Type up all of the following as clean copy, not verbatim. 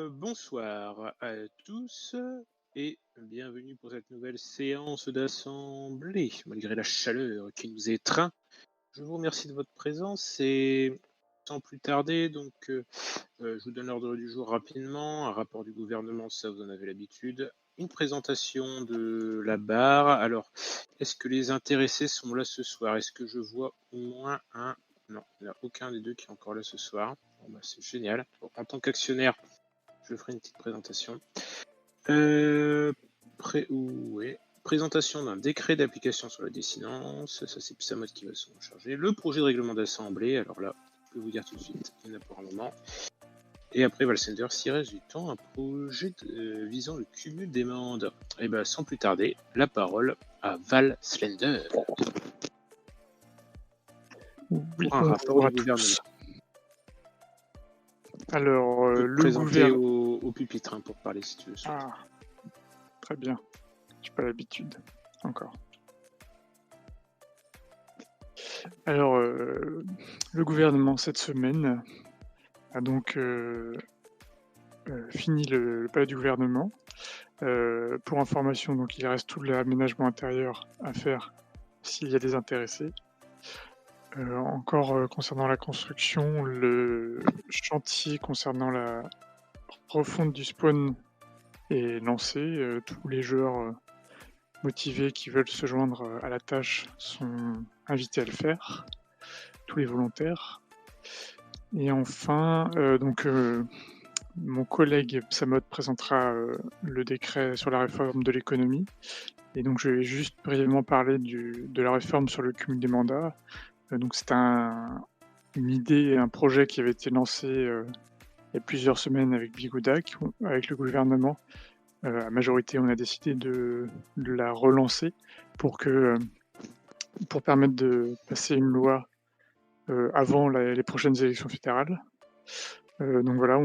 Bonsoir à tous et bienvenue pour cette nouvelle séance d'assemblée, malgré la chaleur qui nous étreint. Je vous remercie de votre présence et sans plus tarder, je vous donne l'ordre du jour rapidement. Un rapport du gouvernement, ça vous en avez l'habitude. Une présentation de la barre. Alors, est-ce que les intéressés sont là ce soir? Est-ce que je vois au moins un? Non, il n'y en a aucun des deux qui est encore là ce soir. Bon, c'est génial. Bon, en tant qu'actionnaire, je ferai une petite présentation. Présentation d'un décret d'application sur la dessinance. Ça, c'est Psamod qui va s'en charger. Le projet de règlement d'assemblée. Alors là, je peux vous dire tout de suite, il y en a pour un moment. Et après Valsender, s'il reste du temps, un projet visant le cumul des mandats. Et bien, sans plus tarder, la parole à Val Slender. Oui, pour un rapport du gouvernement. Alors, le gouvernement au pupitre pour parler si tu veux. Ah, très bien. J'ai pas l'habitude encore. Alors, le gouvernement cette semaine a donc fini le palais du gouvernement. Pour information, donc il reste tout l'aménagement intérieur à faire s'il y a des intéressés. Encore concernant la construction, le chantier concernant la refonte du spawn est lancé. Tous les joueurs motivés qui veulent se joindre à la tâche sont invités à le faire, tous les volontaires. Et enfin, mon collègue Psamod présentera le décret sur la réforme de l'économie. Et donc je vais juste brièvement parler de la réforme sur le cumul des mandats. Donc c'est une idée, un projet qui avait été lancé il y a plusieurs semaines avec Bigoudac, avec le gouvernement. À majorité, on a décidé de la relancer pour permettre de passer une loi avant les prochaines élections fédérales. Donc voilà,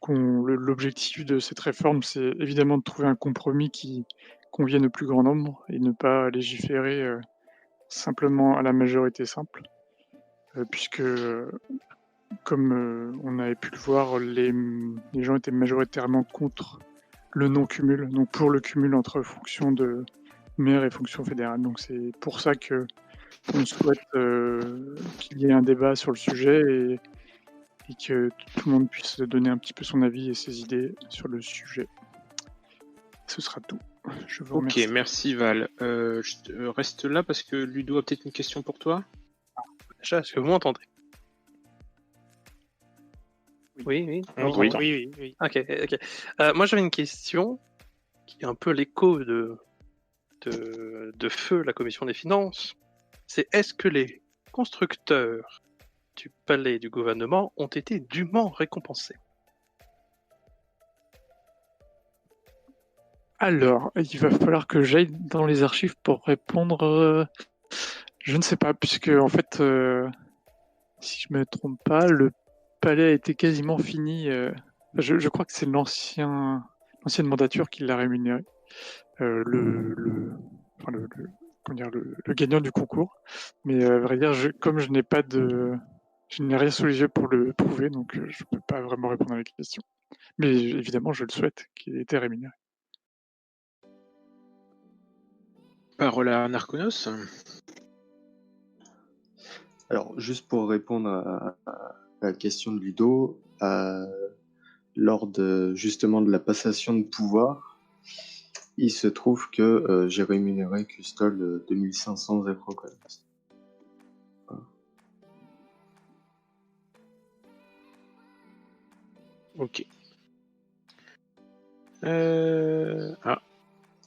l'objectif de cette réforme, c'est évidemment de trouver un compromis qui convienne au plus grand nombre et ne pas légiférer simplement à la majorité simple, puisque comme on avait pu le voir, les gens étaient majoritairement contre le non-cumul, donc pour le cumul entre fonction de maire et fonction fédérale. Donc c'est pour ça qu'on souhaite qu'il y ait un débat sur le sujet et que tout le monde puisse donner un petit peu son avis et ses idées sur le sujet. Ce sera tout. Je vous remercie. Ok, merci Val. Je reste là parce que Ludo a peut-être une question pour toi. Est-ce que vous m'entendez? Oui. Ok. Moi, j'avais une question qui est un peu l'écho de feu la commission des finances. C'est est-ce que les constructeurs du palais du gouvernement ont été dûment récompensés? Alors, il va falloir que j'aille dans les archives pour répondre. Je ne sais pas, puisque en fait, si je me trompe pas, le palais a été quasiment fini. Je crois que c'est l'ancienne mandature qui l'a rémunéré. Le gagnant du concours. Mais à vrai dire, comme je n'ai rien sous les yeux pour le prouver, donc je ne peux pas vraiment répondre à la question. Mais évidemment, je le souhaite qu'il ait été rémunéré. Parole à Narconos. Alors, juste pour répondre à la question de Ludo, lors justement de la passation de pouvoir, il se trouve que j'ai rémunéré Custol 2500 Zefrocoins. Voilà. Ok.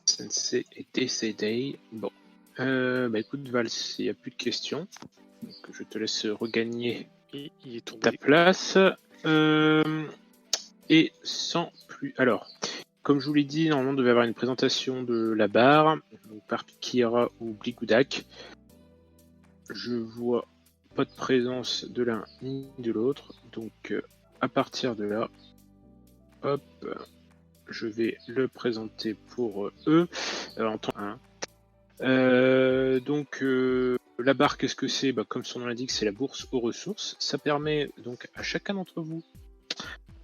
Sensei est décédé. Bon. Écoute, Val, s'il n'y a plus de questions, donc je te laisse regagner ta place. Et sans plus. Alors, comme je vous l'ai dit, normalement, on devait avoir une présentation de la barre, donc par Kira ou Bligoudak. Je vois pas de présence de l'un ni de l'autre, donc à partir de là, hop, je vais le présenter pour eux en temps 1. La barre, qu'est-ce que c'est? Comme son nom l'indique, c'est la bourse aux ressources. Ça permet donc à chacun d'entre vous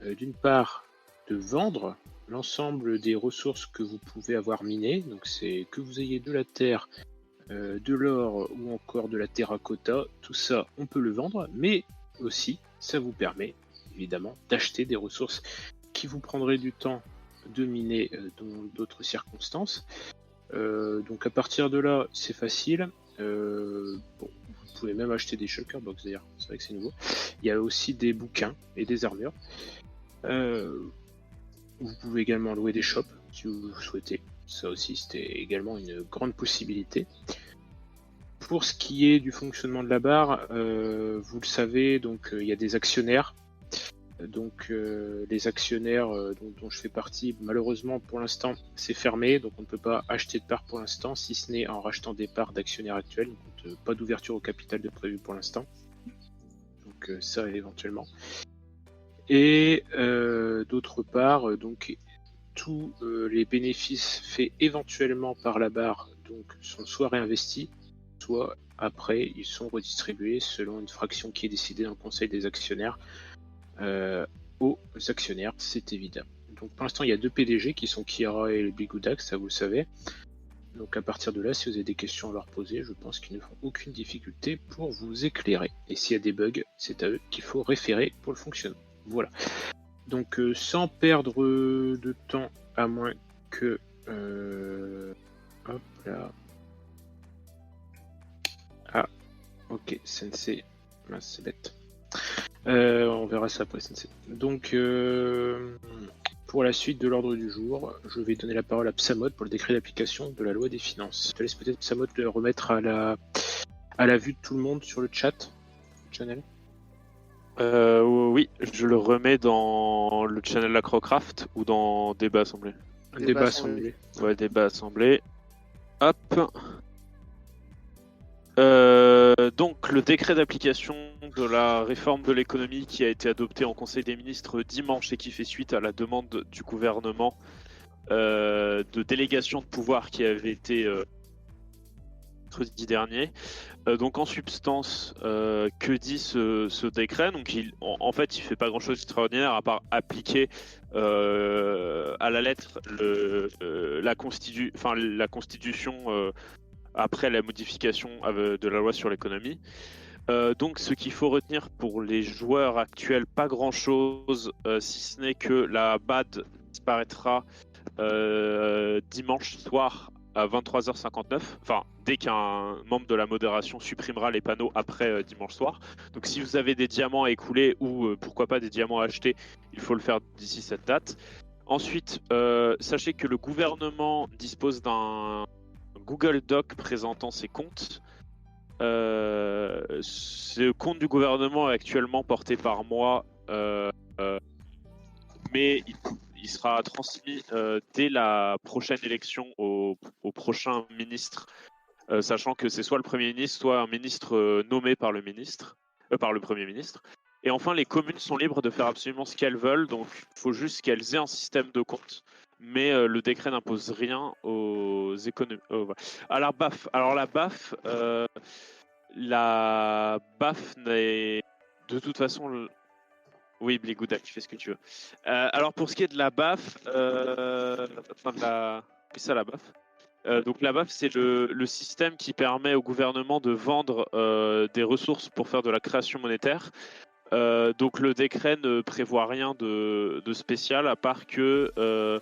d'une part, de vendre l'ensemble des ressources que vous pouvez avoir minées. Donc c'est que vous ayez de la terre, de l'or ou encore de la terracotta, tout ça on peut le vendre, mais aussi ça vous permet évidemment d'acheter des ressources qui vous prendraient du temps de miner dans d'autres circonstances. Donc à partir de là c'est facile. Bon, vous pouvez même acheter des shulker box d'ailleurs, c'est vrai que c'est nouveau. Il y a aussi des bouquins et des armures. Vous pouvez également louer des shops si vous souhaitez. Ça aussi, c'était également une grande possibilité. Pour ce qui est du fonctionnement de la barre, vous le savez, donc il y a des actionnaires. Donc les actionnaires dont je fais partie, malheureusement pour l'instant c'est fermé, donc on ne peut pas acheter de parts pour l'instant, si ce n'est en rachetant des parts d'actionnaires actuels. Donc pas d'ouverture au capital de prévu pour l'instant. Donc ça éventuellement. Et d'autre part, donc tous les bénéfices faits éventuellement par la barre donc, sont soit réinvestis, soit après ils sont redistribués selon une fraction qui est décidée dans le conseil des actionnaires aux actionnaires, c'est évident. Donc pour l'instant il y a 2 PDG qui sont Kira et Bigoudax, ça vous le savez. Donc à partir de là, si vous avez des questions à leur poser, je pense qu'ils ne font aucune difficulté pour vous éclairer. Et s'il y a des bugs, c'est à eux qu'il faut référer pour le fonctionnement. Voilà. Donc sans perdre de temps, à moins que... hop là. Ah, ok, Sensei. Mince, c'est bête. On verra ça après, Sensei. Donc, pour la suite de l'ordre du jour, je vais donner la parole à Psamod pour le décret d'application de la loi des finances. Je te laisse peut-être, Psamod, le remettre à la vue de tout le monde sur le chat, channel. Oui, je le remets dans le channel Acrocraft ou dans débat assemblée. Débat assemblée. Ouais, débat assemblée. Hop. Donc le décret d'application de la réforme de l'économie qui a été adopté en Conseil des ministres dimanche et qui fait suite à la demande du gouvernement de délégation de pouvoir qui avait été mercredi dernier. Donc en substance, que dit ce décret? Donc en fait, il fait pas grand-chose d'extraordinaire à part appliquer à la lettre la Constitution après la modification de la loi sur l'économie. Donc ce qu'il faut retenir pour les joueurs actuels, pas grand-chose, si ce n'est que la BAD disparaîtra dimanche soir à 23h59, enfin dès qu'un membre de la modération supprimera les panneaux après dimanche soir. Donc si vous avez des diamants à écouler ou pourquoi pas des diamants à acheter, il faut le faire d'ici cette date. Ensuite, sachez que le gouvernement dispose d'un Google Doc présentant ses comptes. Ce compte du gouvernement est actuellement porté par moi, mais il sera transmis dès la prochaine élection au prochain ministre, sachant que c'est soit le Premier ministre, soit un ministre nommé par le Premier ministre. Et enfin, les communes sont libres de faire absolument ce qu'elles veulent, donc il faut juste qu'elles aient un système de compte. Mais le décret n'impose rien aux économies. À la BAF. Alors la BAF n'est de toute façon... Oui, Bligouda, tu fais ce que tu veux. Alors pour ce qui est de la BAF, c'est ça la BAF. Donc la BAF, c'est le système qui permet au gouvernement de vendre des ressources pour faire de la création monétaire. Donc le décret ne prévoit rien de spécial à part que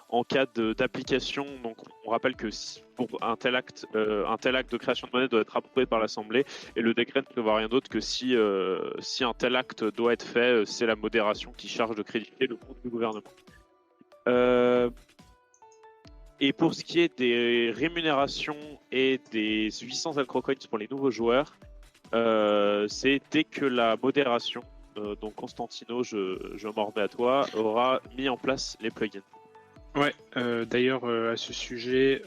en cas d'application, donc on rappelle que pour un tel acte de création de monnaie doit être approuvé par l'Assemblée et le décret ne prévoit rien d'autre que si un tel acte doit être fait, c'est la modération qui charge de créditer le compte du gouvernement. Et pour ce qui est des rémunérations et des 800 Acrocoins pour les nouveaux joueurs, c'est dès que la modération, donc Constantino, je m'en remets à toi, aura mis en place les plugins. Ouais, d'ailleurs à ce sujet,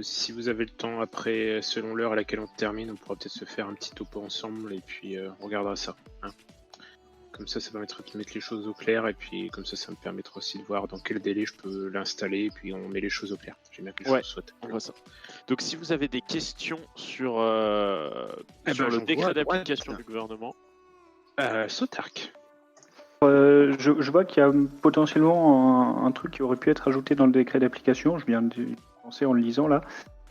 si vous avez le temps après, selon l'heure à laquelle on termine, on pourra peut-être se faire un petit topo ensemble et puis on regardera ça. Hein. Comme ça permettra de mettre les choses au clair et puis comme ça me permettra aussi de voir dans quel délai je peux l'installer et puis on met les choses au clair. J'aime bien que les choses soient on voit ça. Donc si vous avez des questions sur le décret d'application du gouvernement... Sotark. Je vois qu'il y a potentiellement un truc qui aurait pu être ajouté dans le décret d'application. Je viens de penser en le lisant là.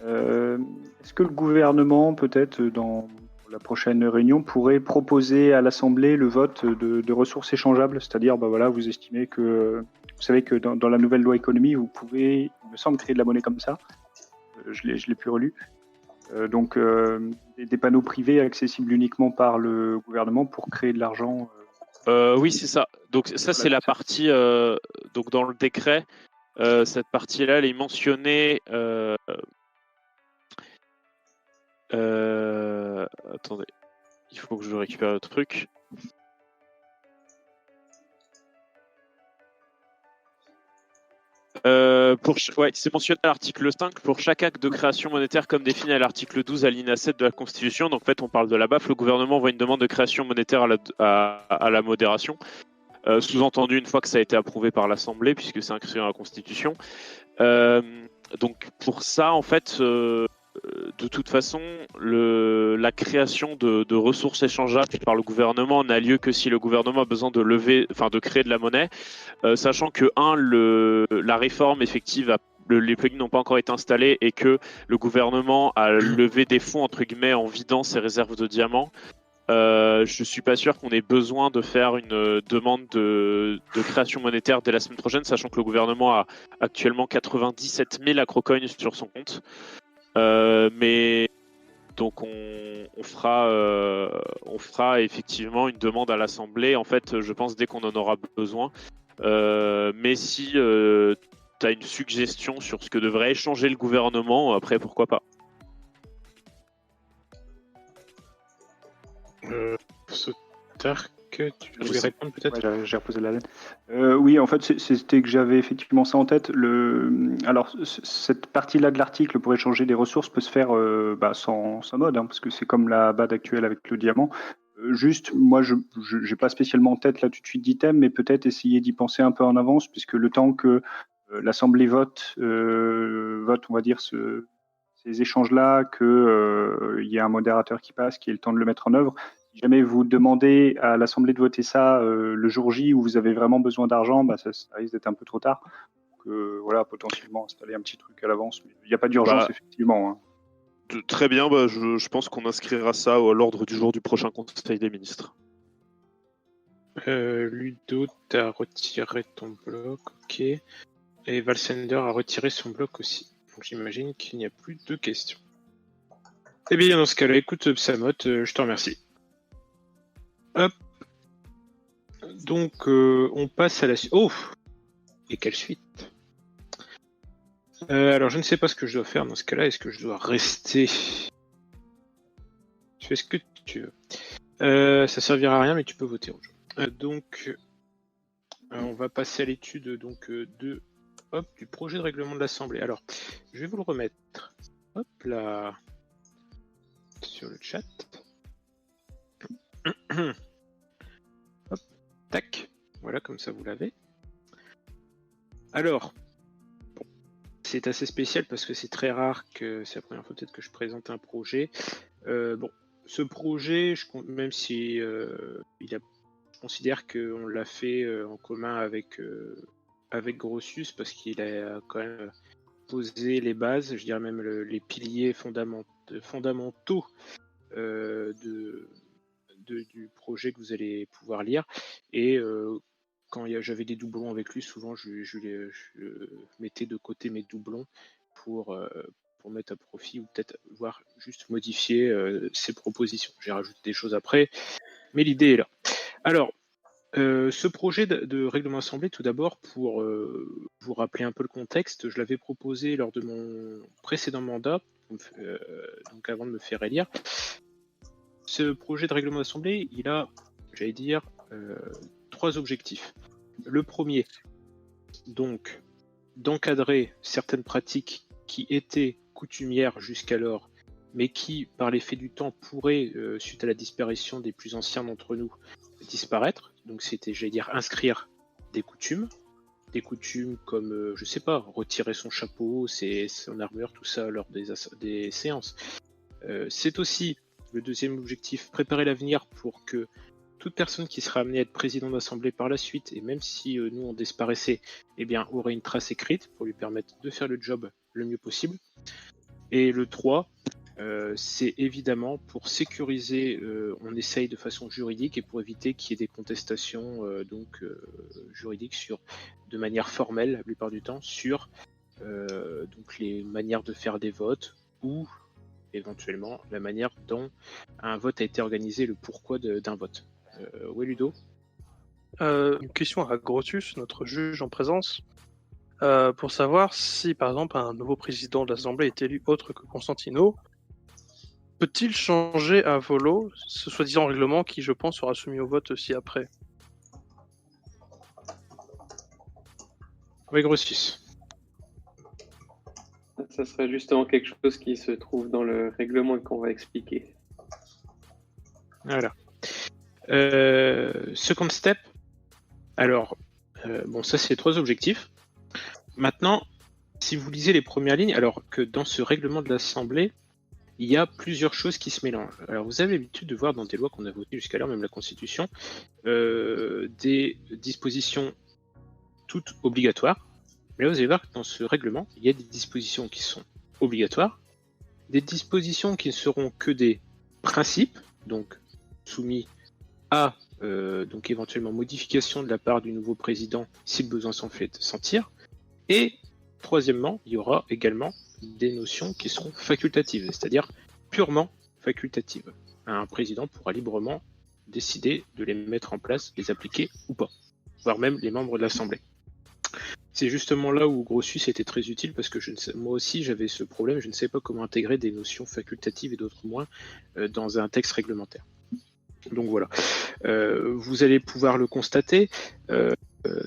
Est-ce que le gouvernement, peut-être dans la prochaine réunion, pourrait proposer à l'Assemblée le vote de ressources échangeables? C'est-à-dire, voilà, vous estimez que, vous savez que dans la nouvelle loi économie, vous pouvez, il me semble, créer de la monnaie comme ça. Je l'ai plus relu. Donc, des panneaux privés accessibles uniquement par le gouvernement pour créer de l'argent. Oui, c'est ça. Donc ça, c'est la partie. Donc dans le décret, cette partie-là, elle est mentionnée. Attendez, il faut que je récupère le truc. C'est mentionné à l'article 5 pour chaque acte de création monétaire comme défini à l'article 12 alinéa 7 de la Constitution. Donc en fait, on parle de la BAF. Le gouvernement envoie une demande de création monétaire à la modération. Sous-entendu une fois que ça a été approuvé par l'Assemblée, puisque c'est inscrit dans la Constitution. Donc pour ça, en fait, de toute façon, la création de ressources échangeables par le gouvernement n'a lieu que si le gouvernement a besoin de créer de la monnaie, sachant que la réforme effective les plugins n'ont pas encore été installés et que le gouvernement a levé des fonds entre guillemets en vidant ses réserves de diamants. Je suis pas sûr qu'on ait besoin de faire une demande de création monétaire dès la semaine prochaine, sachant que le gouvernement a actuellement 97 000 acrocoins sur son compte. Mais donc on fera effectivement une demande à l'Assemblée. En fait, je pense dès qu'on en aura besoin. Mais si tu as une suggestion sur ce que devrait échanger le gouvernement, après pourquoi pas. Sotark, tu voulais répondre peut-être? Ouais, j'ai reposé la laine. Oui, en fait, c'était que j'avais effectivement ça en tête. Alors, cette partie-là de l'article pour échanger des ressources peut se faire sans mode, hein, parce que c'est comme la BAD actuelle avec le diamant. Juste, moi, je n'ai pas spécialement en tête là tout de suite d'items, mais peut-être essayer d'y penser un peu en avance, puisque le temps que l'Assemblée vote, on va dire, ces échanges-là, qu'il y ait un modérateur qui passe, qui ait le temps de le mettre en œuvre. Si jamais vous demandez à l'Assemblée de voter ça le jour J où vous avez vraiment besoin d'argent, ça risque d'être un peu trop tard. Donc, voilà, potentiellement installer un petit truc à l'avance. Mais il n'y a pas d'urgence, effectivement. Hein. Très bien, je pense qu'on inscrira ça à l'ordre du jour du prochain Conseil des ministres. Ludo, t'as retiré ton bloc, ok. Et Valsender a retiré son bloc aussi. Donc j'imagine qu'il n'y a plus de questions. Eh bien, dans ce cas-là, écoute, Psamot, je te remercie. Hop. Donc, on passe à la suite. Oh! Et quelle suite! Alors, je ne sais pas ce que je dois faire dans ce cas-là. Est-ce que je dois rester? Tu fais ce que tu veux. Ça servira à rien, mais tu peux voter au jeu. Donc, on va passer à l'étude du projet de règlement de l'Assemblée. Alors, je vais vous le remettre. Hop là. Sur le chat. Hop, tac. Voilà, comme ça vous l'avez. Alors, c'est assez spécial parce que c'est très rare que c'est la première fois peut-être que je présente un projet. Ce projet, même si je considère qu'on l'a fait en commun avec Grossus parce qu'il a quand même posé les bases, je dirais même les piliers fondamentaux du projet que vous allez pouvoir lire. Et quand j'avais des doublons avec lui, souvent je mettais de côté mes doublons pour mettre à profit ou peut-être voir juste modifier ses propositions. J'ai rajouté des choses après, mais l'idée est là. Alors, ce projet de règlement assemblée, tout d'abord, pour vous rappeler un peu le contexte, je l'avais proposé lors de mon précédent mandat, donc avant de me faire élire. Ce projet de règlement d'assemblée, il a, j'allais dire, 3 objectifs. Le premier, donc, d'encadrer certaines pratiques qui étaient coutumières jusqu'alors, mais qui, par l'effet du temps, pourraient, suite à la disparition des plus anciens d'entre nous, disparaître. Donc c'était, j'allais dire, inscrire des coutumes comme, je sais pas, retirer son chapeau, son armure, tout ça lors des séances. C'est aussi le deuxième objectif, préparer l'avenir pour que toute personne qui sera amenée à être président d'assemblée par la suite, et même si nous on disparaissait, eh bien aurait une trace écrite pour lui permettre de faire le job le mieux possible. Et le 3, c'est évidemment pour sécuriser, on essaye de façon juridique et pour éviter qu'il y ait des contestations juridiques de manière formelle la plupart du temps sur donc les manières de faire des votes ou éventuellement la manière dont un vote a été organisé, le pourquoi d'un vote. Ouais, Ludo ? Une question à Grotius, notre juge en présence, pour savoir si, par exemple, un nouveau président de l'Assemblée est élu autre que Constantino, peut-il changer à volo ce soi-disant règlement qui, je pense, sera soumis au vote aussi après ? Oui, Grotius. Ça serait justement quelque chose qui se trouve dans le règlement et qu'on va expliquer. Voilà. Second step. Alors, bon, ça c'est les 3 objectifs. Maintenant, si vous lisez les premières lignes, alors que dans ce règlement de l'Assemblée, il y a plusieurs choses qui se mélangent. Alors, vous avez l'habitude de voir dans des lois qu'on a votées jusqu'alors, même la Constitution, des dispositions toutes obligatoires. Mais là, vous allez voir que dans ce règlement, il y a des dispositions qui sont obligatoires, des dispositions qui ne seront que des principes, donc soumis à donc éventuellement modification de la part du nouveau président si le besoin s'en fait sentir. Et troisièmement, il y aura également des notions qui seront facultatives, c'est-à-dire purement facultatives. Un président pourra librement décider de les mettre en place, les appliquer ou pas, voire même les membres de l'Assemblée. C'est justement là où Grotius était très utile parce que moi aussi j'avais ce problème, je ne savais pas comment intégrer des notions facultatives et d'autres moins dans un texte réglementaire. Donc voilà, vous allez pouvoir le constater,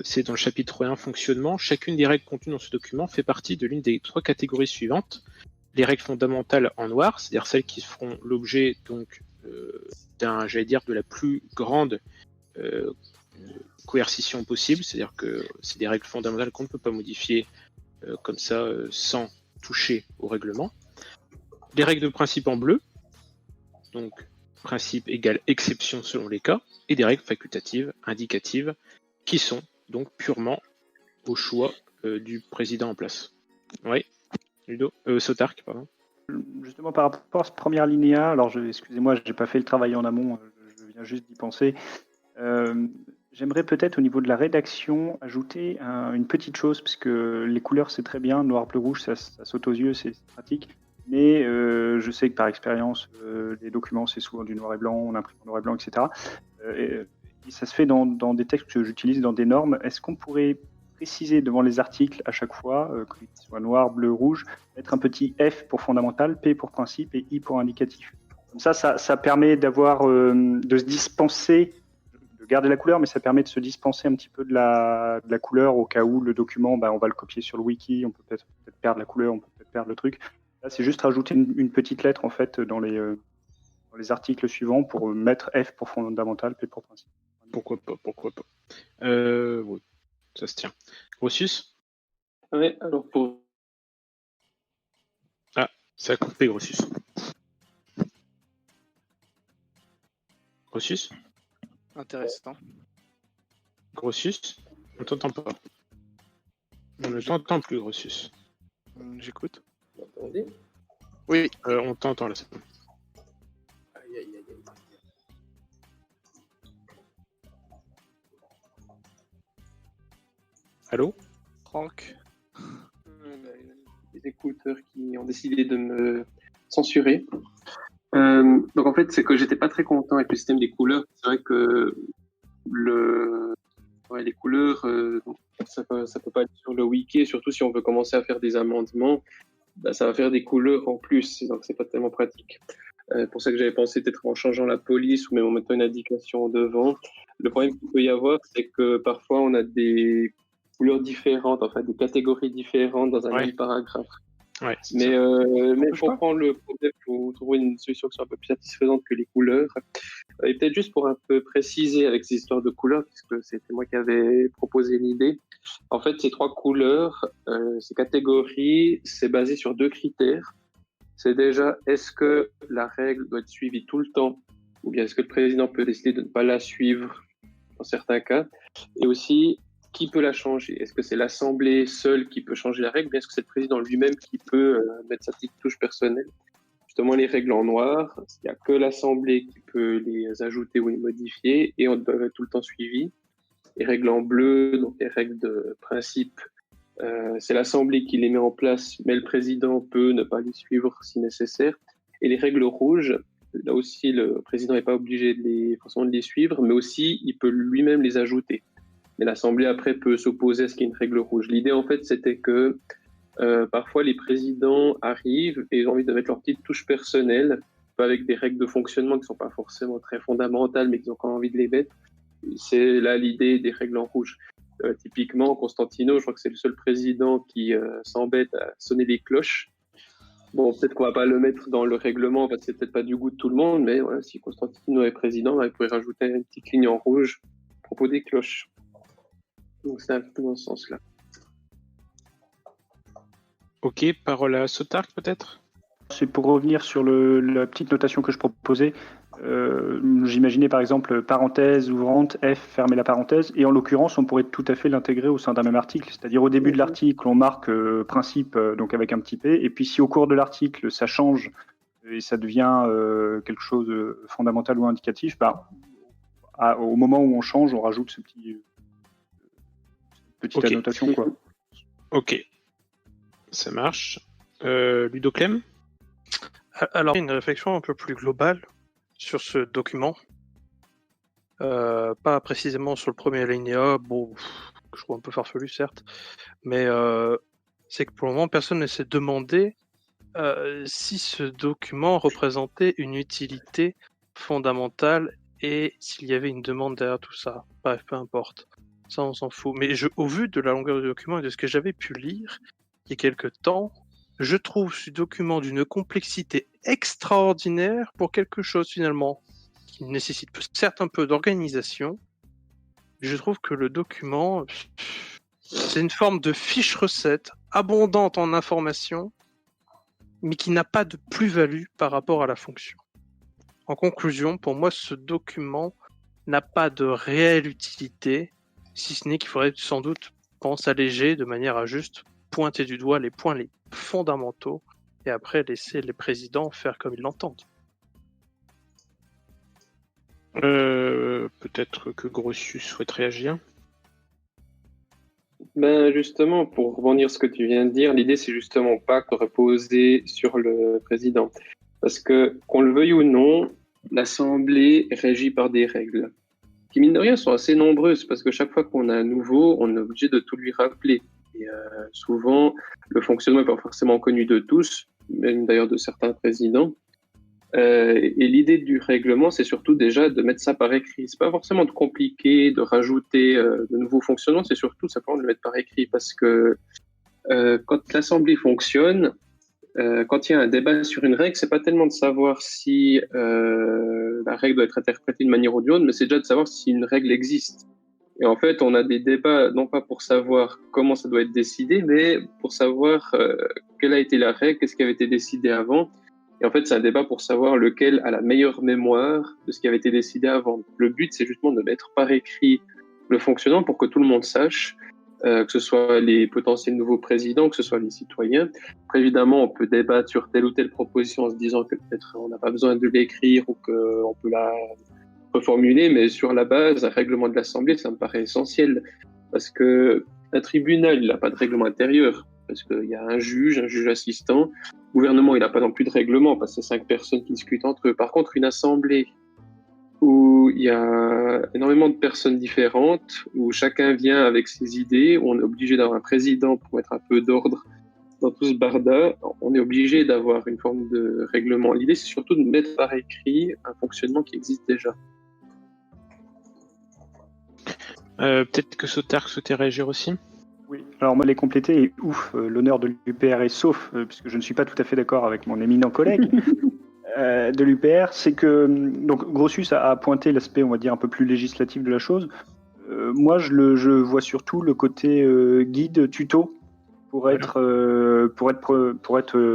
c'est dans le chapitre 1 fonctionnement, chacune des règles contenues dans ce document fait partie de l'une des 3 catégories suivantes. Les règles fondamentales en noir, c'est-à-dire celles qui feront l'objet donc de la plus grande coercition possible, c'est-à-dire que c'est des règles fondamentales qu'on ne peut pas modifier comme ça sans toucher au règlement. Les règles de principe en bleu, donc principe égale exception selon les cas, et des règles facultatives, indicatives, qui sont donc purement au choix du président en place. Oui, Ludo, Sotark, pardon. Justement par rapport à ce premier alinéa, alors excusez-moi, j'ai pas fait le travail en amont, je viens juste d'y penser. J'aimerais peut-être au niveau de la rédaction ajouter une petite chose, parce que les couleurs c'est très bien, noir, bleu, rouge, ça saute aux yeux, c'est pratique. Mais je sais que par expérience, les documents c'est souvent du noir et blanc, on imprime en noir et blanc, etc. Et ça se fait dans des textes que j'utilise dans des normes. Est-ce qu'on pourrait préciser devant les articles à chaque fois, qu'ils soient noir, bleu, rouge, mettre un petit F pour fondamental, P pour principe et I pour indicatif. Comme ça permet d'avoir de se dispenser, de garder la couleur, mais ça permet de se dispenser un petit peu de la couleur au cas où le document, on va le copier sur le wiki, on peut peut-être perdre la couleur, on peut peut-être perdre le truc. Là, c'est juste rajouter une petite lettre en fait dans les articles suivants pour mettre F pour fondamental, P pour principe. Pourquoi pas. Oui, ça se tient. Grotius ? Oui, alors pour... Ah, ça a coupé, Grotius. Grotius ? Intéressant. Grotius ? On t'entend pas. On ne t'entend plus, Grotius. J'écoute. Vous m'entendez ? Oui, on t'entend là. Aïe, aïe, aïe, aïe. Allô ? Franck. Les écouteurs qui ont décidé de me censurer. Donc en fait, c'est que j'étais pas très content avec le système des couleurs. C'est vrai que les couleurs, ça peut pas être sur le wiki, surtout si on veut commencer à faire des amendements, ça va faire des couleurs en plus, donc c'est pas tellement pratique. Pour ça que j'avais pensé peut-être en changeant la police ou même en mettant une indication devant. Le problème qu'il peut y avoir, c'est que parfois on a des couleurs différentes, enfin des catégories différentes dans un même paragraphe. Ouais, mais pour prendre le problème, pour trouver une solution qui soit un peu plus satisfaisante que les couleurs. Et peut-être juste pour un peu préciser avec ces histoires de couleurs, puisque c'était moi qui avais proposé l'idée. En fait, ces 3 couleurs, ces catégories, c'est basé sur 2 critères. C'est déjà, est-ce que la règle doit être suivie tout le temps ou bien est-ce que le président peut décider de ne pas la suivre dans certains cas? Et aussi, qui peut la changer? Est-ce que c'est l'Assemblée seule qui peut changer la règle, ou bien est-ce que c'est le président lui-même qui peut mettre sa petite touche personnelle? Justement, les règles en noir, il n'y a que l'Assemblée qui peut les ajouter ou les modifier, et on doit être tout le temps suivi. Les règles en bleu, donc les règles de principe, c'est l'Assemblée qui les met en place, mais le président peut ne pas les suivre si nécessaire. Et les règles rouges, là aussi, le président n'est pas obligé forcément de les suivre, mais aussi, il peut lui-même les ajouter. Mais l'Assemblée, après, peut s'opposer à ce qu'il y ait une règle rouge. L'idée, en fait, c'était que parfois, les présidents arrivent et ils ont envie de mettre leur petite touche personnelle, pas avec des règles de fonctionnement qui ne sont pas forcément très fondamentales, mais qu'ils ont quand même envie de les mettre. C'est là l'idée des règles en rouge. Typiquement, Constantino, je crois que c'est le seul président qui s'embête à sonner les cloches. Bon, peut-être qu'on va pas le mettre dans le règlement, parce que c'est peut-être pas du goût de tout le monde, mais voilà, si Constantino est président, il pourrait rajouter une petite ligne en rouge à propos des cloches. Donc c'est un peu dans ce sens-là. Ok, parole à Sotark peut-être? C'est pour revenir sur la petite notation que je proposais. J'imaginais par exemple parenthèse ouvrante, F, fermer la parenthèse, et en l'occurrence, on pourrait tout à fait l'intégrer au sein d'un même article. C'est-à-dire au début de l'article, on marque principe donc avec un petit P, et puis si au cours de l'article, ça change et ça devient quelque chose de fondamental ou indicatif, au moment où on change, on rajoute ce petite annotation, quoi. Ok, ça marche. Ludo Clem? Alors, une réflexion un peu plus globale sur ce document. Pas précisément sur le premier alinéa, bon, je trouve un peu farfelu, certes, mais c'est que pour le moment, personne ne s'est demandé si ce document représentait une utilité fondamentale et s'il y avait une demande derrière tout ça. Bref, peu importe. Ça, on s'en fout. Mais au vu de la longueur du document et de ce que j'avais pu lire il y a quelques temps, je trouve ce document d'une complexité extraordinaire pour quelque chose finalement qui nécessite certes un peu d'organisation. Je trouve que le document, c'est une forme de fiche recette abondante en informations, mais qui n'a pas de plus-value par rapport à la fonction. En conclusion, pour moi, ce document n'a pas de réelle utilité, si ce n'est qu'il faudrait sans doute alléger de manière à juste pointer du doigt les points les fondamentaux et après laisser les présidents faire comme ils l'entendent. Peut-être que Grotius souhaite réagir. Ben justement, pour rebondir sur ce que tu viens de dire, l'idée c'est justement pas de reposer sur le président. Parce que, qu'on le veuille ou non, l'Assemblée est régie par des règles, qui mine de rien sont assez nombreuses, parce que chaque fois qu'on a un nouveau, on est obligé de tout lui rappeler. Et souvent, le fonctionnement n'est pas forcément connu de tous, même d'ailleurs de certains présidents. Et l'idée du règlement, c'est surtout déjà de mettre ça par écrit. C'est pas forcément de compliquer, de rajouter de nouveaux fonctionnements, c'est surtout simplement de le mettre par écrit, parce que quand l'Assemblée fonctionne, quand il y a un débat sur une règle, c'est pas tellement de savoir si la règle doit être interprétée de manière ou d'une autre, mais c'est déjà de savoir si une règle existe. Et en fait, on a des débats non pas pour savoir comment ça doit être décidé, mais pour savoir quelle a été la règle, qu'est-ce qui avait été décidé avant. Et en fait, c'est un débat pour savoir lequel a la meilleure mémoire de ce qui avait été décidé avant. Le but, c'est justement de mettre par écrit le fonctionnement pour que tout le monde sache, que ce soit les potentiels nouveaux présidents, que ce soit les citoyens. Après, évidemment, on peut débattre sur telle ou telle proposition en se disant que peut-être on n'a pas besoin de l'écrire ou qu'on peut la reformuler, mais sur la base, un règlement de l'Assemblée, ça me paraît essentiel. Parce que un tribunal, il n'a pas de règlement intérieur. Parce qu'il y a un juge assistant. Le gouvernement, il n'a pas non plus de règlement, parce que c'est 5 personnes qui discutent entre eux. Par contre, une assemblée où il y a énormément de personnes différentes, où chacun vient avec ses idées, où on est obligé d'avoir un président pour mettre un peu d'ordre dans tout ce barda, on est obligé d'avoir une forme de règlement. L'idée, c'est surtout de mettre par écrit un fonctionnement qui existe déjà. Peut-être que Sotark souhaitait réagir aussi. Oui, alors moi les compléter et l'honneur de l'UPR est sauf, puisque je ne suis pas tout à fait d'accord avec mon éminent collègue de l'UPR, c'est que donc Grotius a pointé l'aspect, on va dire, un peu plus législatif de la chose. Moi je vois surtout le côté guide, tuto, pour être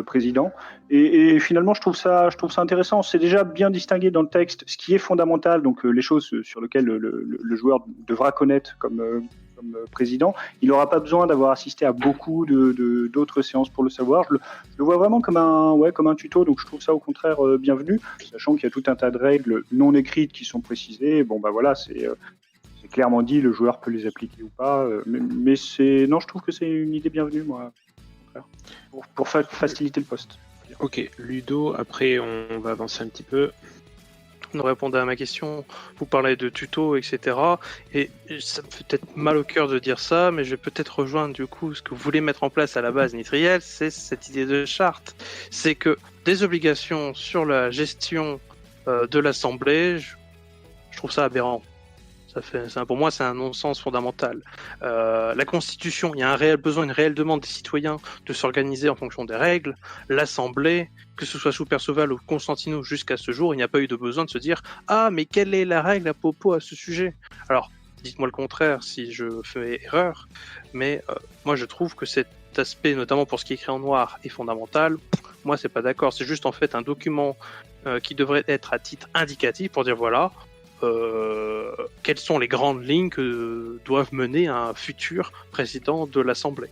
président. Et finalement, je trouve ça intéressant. C'est déjà bien distingué dans le texte ce qui est fondamental, donc les choses sur lesquelles le joueur devra connaître comme président. Il n'aura pas besoin d'avoir assisté à beaucoup d'autres séances pour le savoir. Je le vois vraiment comme un tuto, donc je trouve ça au contraire bienvenu, sachant qu'il y a tout un tas de règles non écrites qui sont précisées. Bon, bah voilà, c'est clairement dit, le joueur peut les appliquer ou pas, mais je trouve que c'est une idée bienvenue, moi, au contraire, pour faciliter le poste. Ok, Ludo, après on va avancer un petit peu. Vous répondez à ma question, vous parlez de tuto, etc. Et ça me fait peut-être mal au cœur de dire ça, mais je vais peut-être rejoindre du coup ce que vous voulez mettre en place à la base, Nitriel, c'est cette idée de charte. C'est que des obligations sur la gestion de l'Assemblée, je trouve ça aberrant. Pour moi, c'est un non-sens fondamental. La Constitution, il y a un réel besoin, une réelle demande des citoyens de s'organiser en fonction des règles. L'Assemblée, que ce soit sous Perceval ou Constantino jusqu'à ce jour, il n'y a pas eu de besoin de se dire « Ah, mais quelle est la règle à propos à ce sujet ?» Alors, dites-moi le contraire si je fais erreur, mais moi je trouve que cet aspect, notamment pour ce qui est écrit en noir, est fondamental. Moi, c'est pas d'accord. C'est juste en fait un document qui devrait être à titre indicatif pour dire voilà, quelles sont les grandes lignes que doivent mener un futur président de l'Assemblée.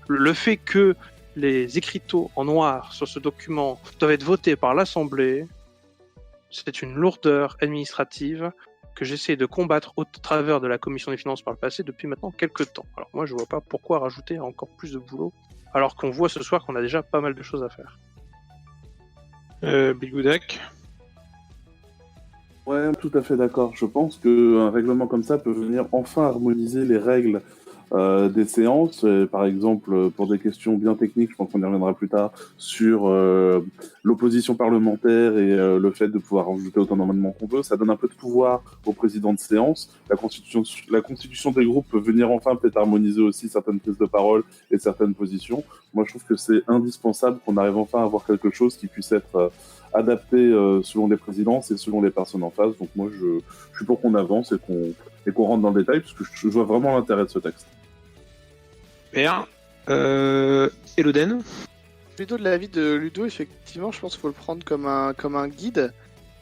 Le fait que les écriteaux en noir sur ce document doivent être votés par l'Assemblée, c'est une lourdeur administrative que j'essaie de combattre au travers de la Commission des finances par le passé depuis maintenant quelques temps. Alors moi je vois pas pourquoi rajouter encore plus de boulot alors qu'on voit ce soir qu'on a déjà pas mal de choses à faire. Bigoudak. Ouais, tout à fait d'accord. Je pense qu'un règlement comme ça peut venir enfin harmoniser les règles des séances. Par exemple, pour des questions bien techniques, je pense qu'on y reviendra plus tard, sur l'opposition parlementaire et le fait de pouvoir rajouter autant d'amendements qu'on veut. Ça donne un peu de pouvoir au président de séance. La constitution des groupes peut venir enfin peut-être harmoniser aussi certaines prises de parole et certaines positions. Moi, je trouve que c'est indispensable qu'on arrive enfin à avoir quelque chose qui puisse être adapté selon les présidences et selon les personnes en face. Donc moi, je suis pour qu'on avance et qu'on rentre dans le détail, parce que je vois vraiment l'intérêt de ce texte. Super. Elodène. Plutôt de l'avis de Ludo, effectivement, je pense qu'il faut le prendre comme un guide.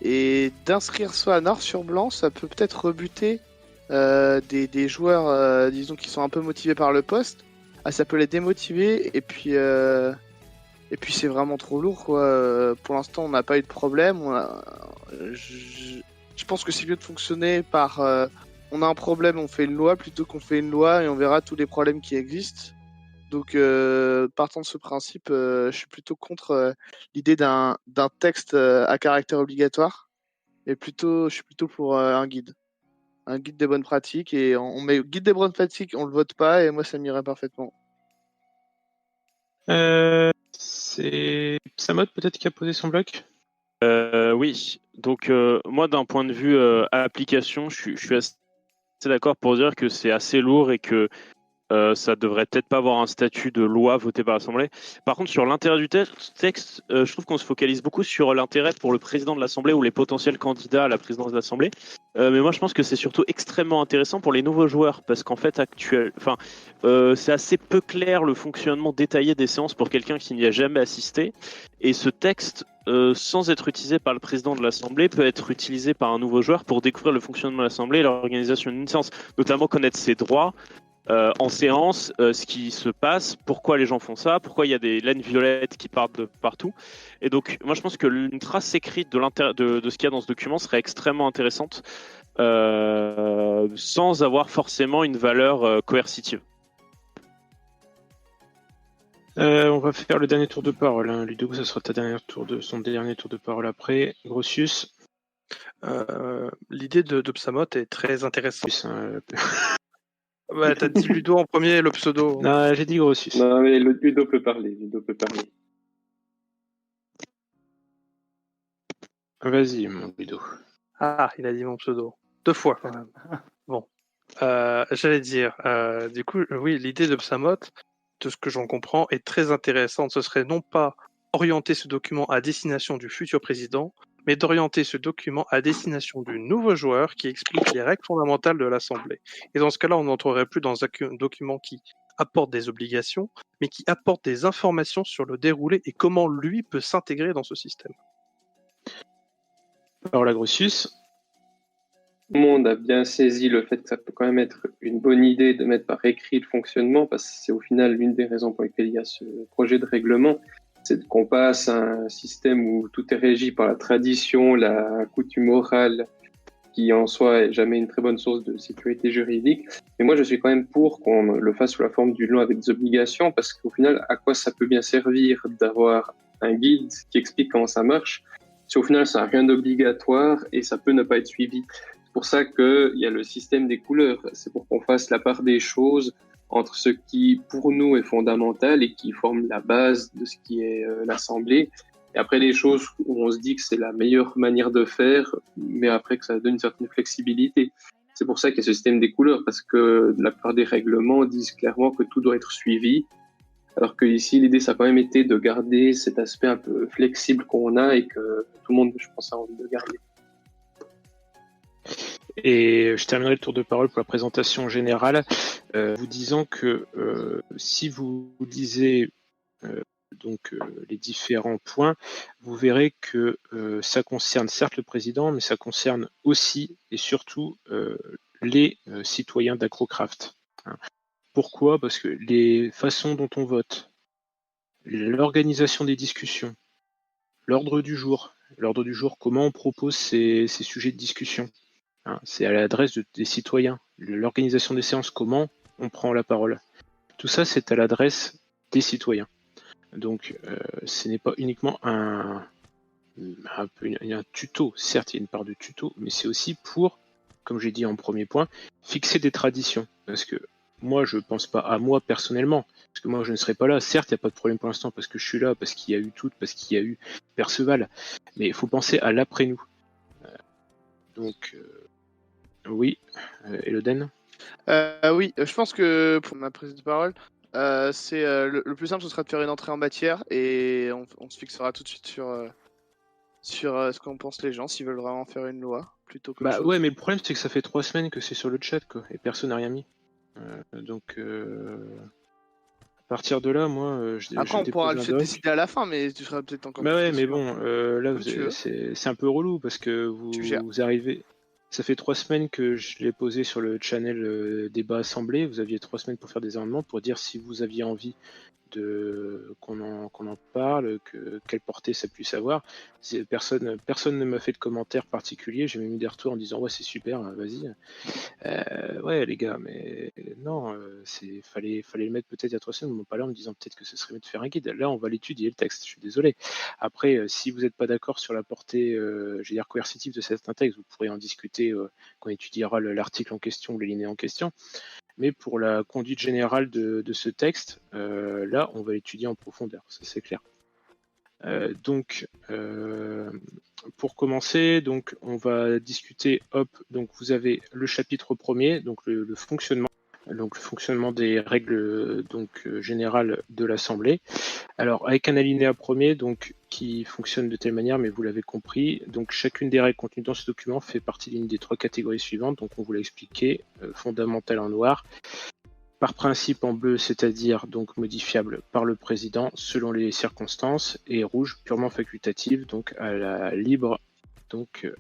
Et d'inscrire ça noir sur blanc, ça peut peut-être rebuter des joueurs, disons, qui sont un peu motivés par le poste. Ah, ça peut les démotiver, et puis c'est vraiment trop lourd, quoi. Pour l'instant, on n'a pas eu de problème. Je pense que c'est mieux de fonctionner par... on a un problème, on fait une loi, plutôt qu'on fait une loi et on verra tous les problèmes qui existent. Donc, partant de ce principe, je suis plutôt contre l'idée d'un texte à caractère obligatoire. Et je suis plutôt pour un guide. Un guide des bonnes pratiques. Et on met guide des bonnes pratiques, on le vote pas, et moi, ça m'irait parfaitement. C'est Samot peut-être qui a posé son bloc. Oui, donc moi d'un point de vue application, je suis assez d'accord pour dire que c'est assez lourd et que ça devrait peut-être pas avoir un statut de loi votée par l'Assemblée. Par contre, sur l'intérêt du texte, je trouve qu'on se focalise beaucoup sur l'intérêt pour le président de l'Assemblée ou les potentiels candidats à la présidence de l'Assemblée. Mais moi, je pense que c'est surtout extrêmement intéressant pour les nouveaux joueurs parce qu'en fait, c'est assez peu clair le fonctionnement détaillé des séances pour quelqu'un qui n'y a jamais assisté. Et ce texte, sans être utilisé par le président de l'Assemblée, peut être utilisé par un nouveau joueur pour découvrir le fonctionnement de l'Assemblée et l'organisation d'une séance, notamment connaître ses droits. En séance, ce qui se passe, pourquoi les gens font ça, pourquoi il y a des laines violettes qui partent de partout. Et donc, moi, je pense que une trace écrite de ce qu'il y a dans ce document serait extrêmement intéressante, sans avoir forcément une valeur coercitive. On va faire le dernier tour de parole. Hein. Ludo, ça sera son dernier tour de parole après. Grossius. L'idée de Psamot est très intéressante. Ouais, t'as dit Ludo en premier, le pseudo. Non, j'ai dit Grossius. Non, mais Ludo peut parler. Vas-y, mon Ludo. Ah, il a dit mon pseudo. 2 fois, quand même. Bon. J'allais dire, du coup, oui, l'idée de Psamot, de ce que j'en comprends, est très intéressante. Ce serait non pas orienter ce document à destination du futur président, mais d'orienter ce document à destination du nouveau joueur qui explique les règles fondamentales de l'Assemblée. Et dans ce cas-là, on n'entrerait plus dans un document qui apporte des obligations, mais qui apporte des informations sur le déroulé et comment lui peut s'intégrer dans ce système. Parole à Grossus. Tout le monde a bien saisi le fait que ça peut quand même être une bonne idée de mettre par écrit le fonctionnement, parce que c'est au final l'une des raisons pour lesquelles il y a ce projet de règlement, c'est qu'on passe à un système où tout est régi par la tradition, la coutume orale, qui en soi est jamais une très bonne source de sécurité juridique. Mais moi, je suis quand même pour qu'on le fasse sous la forme d'une loi avec des obligations, parce qu'au final, à quoi ça peut bien servir d'avoir un guide qui explique comment ça marche, si au final, ça n'a rien d'obligatoire et ça peut ne pas être suivi. C'est pour ça qu'il y a le système des couleurs. C'est pour qu'on fasse la part des choses entre ce qui, pour nous, est fondamental et qui forme la base de ce qui est l'Assemblée. Et après, les choses où on se dit que c'est la meilleure manière de faire, mais après que ça donne une certaine flexibilité. C'est pour ça qu'il y a ce système des couleurs, parce que la plupart des règlements disent clairement que tout doit être suivi. Alors que ici, l'idée, ça a quand même été de garder cet aspect un peu flexible qu'on a et que tout le monde, je pense, a envie de garder. Et je terminerai le tour de parole pour la présentation générale, vous disant que si vous lisez les différents points, vous verrez que ça concerne certes le président, mais ça concerne aussi et surtout les citoyens d'Acrocraft. Pourquoi ? Parce que les façons dont on vote, l'organisation des discussions, l'ordre du jour, comment on propose ces sujets de discussion. C'est à l'adresse des citoyens. L'organisation des séances, comment on prend la parole. Tout ça, c'est à l'adresse des citoyens. Donc, ce n'est pas uniquement un tuto. Certes, il y a une part de tuto, mais c'est aussi pour, comme j'ai dit en premier point, fixer des traditions. Parce que moi, je pense pas à moi personnellement, parce que moi, je ne serai pas là. Certes, il n'y a pas de problème pour l'instant, parce que je suis là, parce qu'il y a eu tout, parce qu'il y a eu Perceval. Mais il faut penser à l'après-nous. Oui, Elodène. Oui, je pense que pour ma prise de parole, c'est le plus simple, ce sera de faire une entrée en matière et on se fixera tout de suite sur ce qu'en pensent les gens, s'ils veulent vraiment faire une loi plutôt que. Bah ouais, mais le problème c'est que ça fait 3 semaines que c'est sur le chat, quoi, et personne n'a rien mis. À partir de là, moi, Après, on pourra le décider à la fin, mais tu seras peut-être encore. Bah ouais, mais bon, là, c'est un peu relou parce que vous arrivez. Ça fait 3 semaines que je l'ai posé sur le channel débat assemblée. Vous aviez 3 semaines pour faire des amendements, pour dire si vous aviez envie qu'on en parle, quelle portée ça puisse avoir. Personne ne m'a fait de commentaires particuliers. J'ai même eu des retours en disant ouais c'est super, vas-y. Ouais les gars, mais non, fallait le mettre peut-être il y a 3 semaines. Ils m'ont pas là en me disant peut-être que ce serait mieux de faire un guide. Là on va l'étudier le texte. Je suis désolé. Après si vous n'êtes pas d'accord sur la portée, coercitive de certains textes, vous pourrez en discuter quand on étudiera l'article en question ou les lignées en question. Mais pour la conduite générale de ce texte, là, on va l'étudier en profondeur, ça c'est clair. Pour commencer, donc on va discuter. Donc vous avez le chapitre premier, donc le fonctionnement. Donc le fonctionnement des règles générales de l'Assemblée. Alors avec un alinéa premier qui fonctionne de telle manière, mais vous l'avez compris, donc chacune des règles contenues dans ce document fait partie d'une des 3 catégories suivantes, donc on vous l'a expliqué, fondamentale en noir, par principe en bleu, c'est-à-dire donc modifiable par le président selon les circonstances, et rouge purement facultative, donc à la libre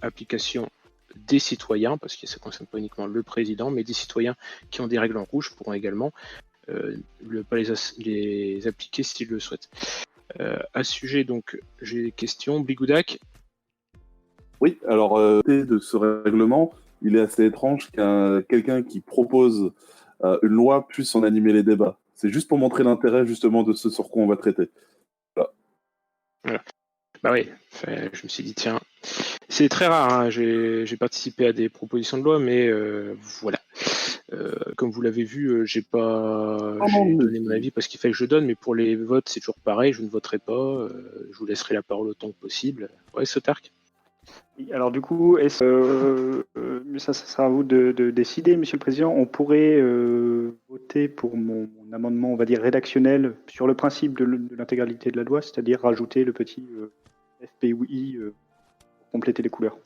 application des citoyens, parce que ça ne concerne pas uniquement le président, mais des citoyens qui ont des règles en rouge pourront également les appliquer s'ils le souhaitent. À ce sujet, donc, j'ai des questions. Bligoudac. Oui, alors, de ce règlement, il est assez étrange qu'un quelqu'un qui propose une loi puisse en animer les débats. C'est juste pour montrer l'intérêt, justement, de ce sur quoi on va traiter. Voilà. Bah oui, je me suis dit, tiens, c'est très rare, hein. J'ai participé à des propositions de loi, mais voilà. Comme vous l'avez vu, j'ai donné mon avis parce qu'il fallait que je donne, mais pour les votes, c'est toujours pareil, je ne voterai pas, je vous laisserai la parole autant que possible. Ouais, Sotark. Alors du coup, ça sera à vous de décider, Monsieur le Président. On pourrait voter pour mon amendement, on va dire, rédactionnel sur le principe de l'intégralité de la loi, c'est-à-dire rajouter le petit FPUI pour compléter les couleurs.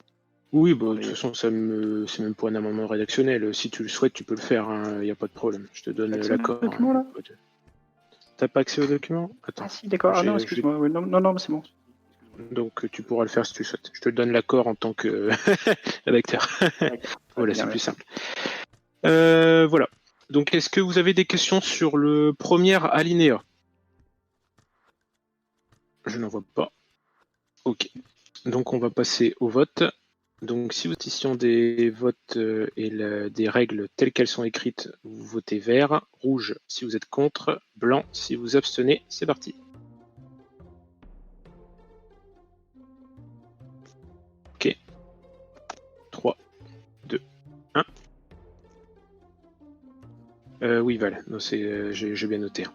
Oui, bon, de toute façon, c'est même pour un amendement rédactionnel. Si tu le souhaites, tu peux le faire, il n'y a pas de problème. Je te donne Accès au l'accord. document, là T'as pas accès aux documents? Attends. Ah si, d'accord. Ah non, excuse-moi. Oui, non, c'est bon. Donc tu pourras le faire si tu le souhaites. Je te donne l'accord en tant que rédacteur. Voilà, c'est plus simple. Voilà. Donc est-ce que vous avez des questions sur le premier alinéa? Je n'en vois pas. Ok. Donc on va passer au vote. Donc si vous êtes ici des votes et des règles telles qu'elles sont écrites, vous votez vert, rouge si vous êtes contre, blanc si vous abstenez. C'est parti. Ok. 3, 2, 1. Oui, Val, j'ai bien noté.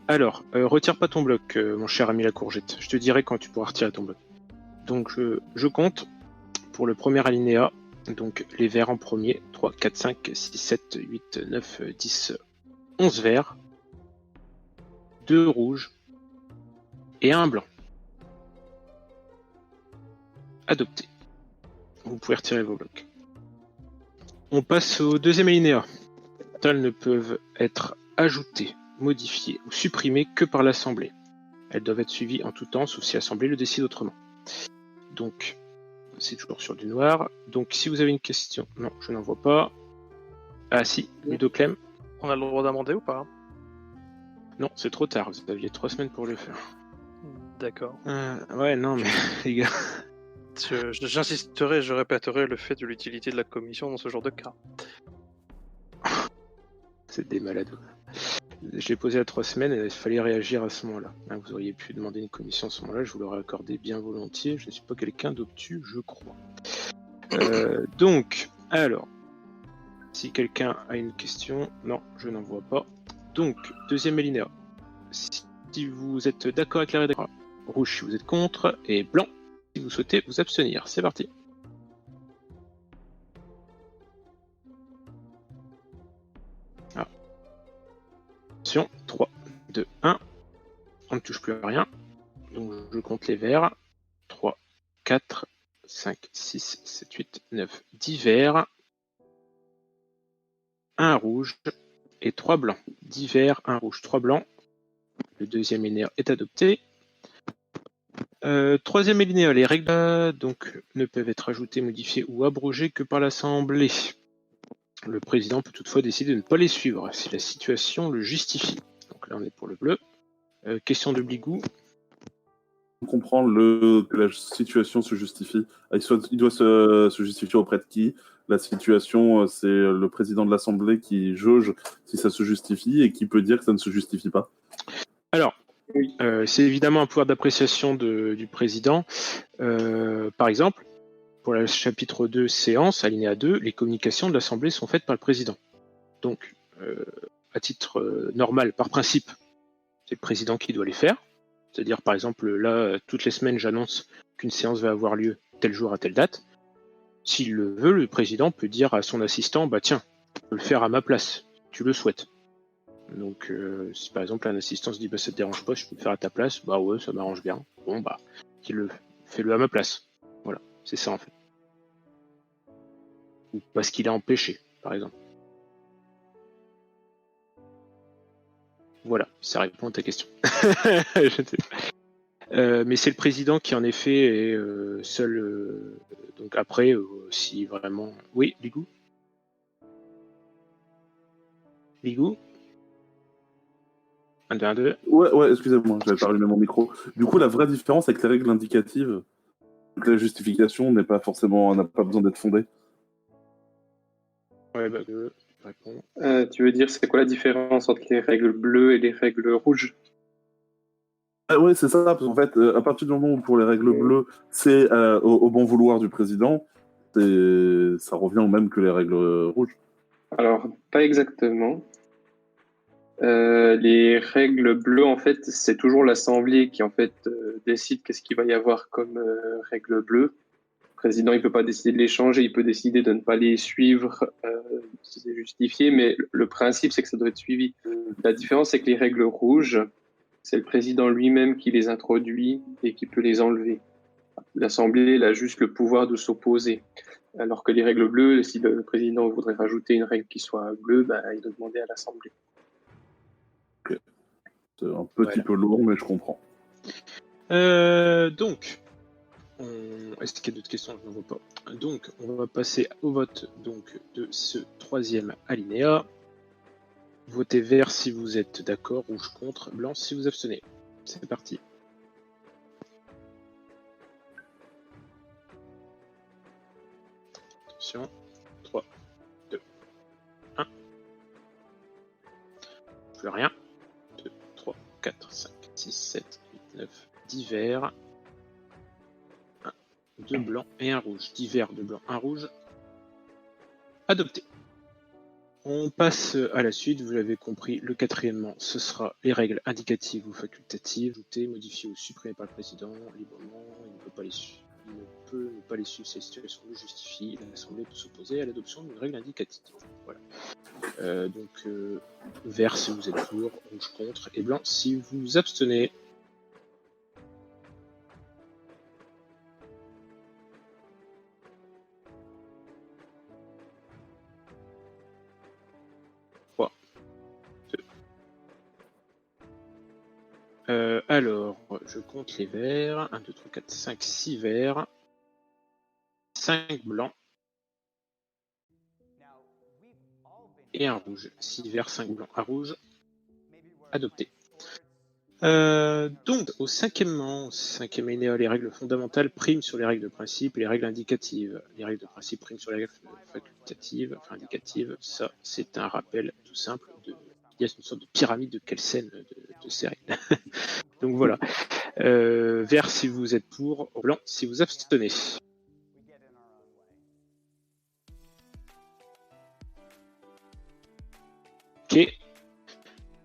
Alors, retire pas ton bloc, mon cher ami la courgette. Je te dirai quand tu pourras retirer ton bloc. Donc, je compte pour le premier alinéa. Donc, les verts en premier. 3, 4, 5, 6, 7, 8, 9, 10, 11 verts. 2 rouges. Et 1 blanc. Adopté. Vous pouvez retirer vos blocs. On passe au deuxième alinéa. Elles ne peuvent être ajoutées, modifiées ou supprimées que par l'Assemblée. Elles doivent être suivies en tout temps, sauf si l'Assemblée le décide autrement. Donc, c'est toujours sur du noir. Donc, si vous avez une question... Non, je n'en vois pas. Ah si, Ludo Clem. On a le droit d'amender ou pas? Non, c'est trop tard. Vous aviez 3 semaines pour le faire. D'accord. Ouais, non, mais les gars... J'insisterai, je répéterai le fait de l'utilité de la commission dans ce genre de cas. C'est des malades. Je l'ai posé à 3 semaines et il fallait réagir à ce moment-là. Vous auriez pu demander une commission à ce moment-là, je vous l'aurais accordé bien volontiers. Je ne suis pas quelqu'un d'obtus, je crois. Donc, alors, si quelqu'un a une question, non, je n'en vois pas. Donc, deuxième alinéa. Si vous êtes d'accord avec la rédaction, rouge si vous êtes contre, et blanc si vous souhaitez vous abstenir. C'est parti. Attention, 3, 2, 1. On ne touche plus à rien. Donc je compte les verts. 3, 4, 5, 6, 7, 8, 9, 10 verts. 1 rouge et 3 blancs. 10 verts, 1 rouge, 3 blancs. Le deuxième alinéa est adopté. Troisième alinéa, les règles donc, ne peuvent être ajoutées, modifiées ou abrogées que par l'Assemblée. Le président peut toutefois décider de ne pas les suivre si la situation le justifie. Donc là on est pour le bleu. Question de Bligou. Comprendre que la situation se justifie. Il doit se justifier auprès de qui? La situation, c'est le président de l'Assemblée qui jauge si ça se justifie et qui peut dire que ça ne se justifie pas. Alors, oui. C'est évidemment un pouvoir d'appréciation du président. Par exemple, pour le chapitre 2, séance, alinéa 2, les communications de l'Assemblée sont faites par le président. Donc, à titre normal, par principe, c'est le président qui doit les faire. C'est-à-dire, par exemple, là, toutes les semaines, j'annonce qu'une séance va avoir lieu tel jour à telle date. S'il le veut, le président peut dire à son assistant, bah tiens, tu peux le faire à ma place, tu le souhaites. Donc, si par exemple un assistant se dit, bah ça te dérange pas, je peux le faire à ta place, bah ouais, ça m'arrange bien. Bon, bah, fais-le à ma place. Voilà, c'est ça en fait. Ou parce qu'il a empêché, par exemple. Voilà, ça répond à ta question. Je sais pas. Mais c'est le président qui en effet est seul. Donc après, si vraiment... Oui, Ligou Ligou 1, 2, 1, 2. Ouais, excusez-moi, j'avais pas allumé mon micro. Du coup, la vraie différence avec les règles indicatives, que la justification n'a pas besoin d'être fondée. Ouais, bah, tu veux dire, c'est quoi la différence entre les règles bleues et les règles rouges? Ouais, c'est ça, parce qu'en fait, à partir du moment où pour les règles bleues, c'est au bon vouloir du président, ça revient au même que les règles rouges. Alors, pas exactement. Les règles bleues, en fait, c'est toujours l'Assemblée qui, en fait, décide qu'est-ce qu'il va y avoir comme règles bleues. Le président, il peut pas décider de les changer, il peut décider de ne pas les suivre, si c'est justifié, mais le principe, c'est que ça doit être suivi. La différence, c'est que les règles rouges, c'est le président lui-même qui les introduit et qui peut les enlever. l'Assemblée elle a juste le pouvoir de s'opposer. Alors que les règles bleues, si le président voudrait rajouter une règle qui soit bleue, il doit demander à l'Assemblée. C'est un petit peu lourd, mais je comprends. Donc, est-ce qu'il y a d'autres questions? Je n'en vois pas. Donc, on va passer au vote donc, de ce troisième alinéa. Votez vert si vous êtes d'accord, rouge contre, blanc si vous abstenez. C'est parti. Attention. 3, 2, 1. Plus rien. 2, 3, 4, 5, 6, 7, 8, 9, 10 verts. 2 blancs et un rouge. 10 verts, 2 blancs, 1 rouge. Adopté. On passe à la suite, vous l'avez compris, le quatrièmement, ce sera les règles indicatives ou facultatives, ajoutées, modifiées ou supprimées par le président librement, il ne peut ne pas les suivre si la situation le justifie, l'Assemblée peut s'opposer à l'adoption d'une règle indicative. Voilà. Vert si vous êtes pour, rouge contre, et blanc si vous abstenez. Alors, je compte les verts. 1, 2, 3, 4, 5, 6 verts. 5 blancs. Et un rouge. 6 verts, 5 blancs, 1 rouge. Adopté. Donc, au cinquième alinéa, les règles fondamentales priment sur les règles de principe et les règles indicatives. Les règles de principe priment sur les règles facultatives, enfin indicatives. Ça, c'est un rappel tout simple il y a une sorte de pyramide de Kelsen de ces règles. Donc voilà. Vert si vous êtes pour, blanc si vous abstenez. Ok.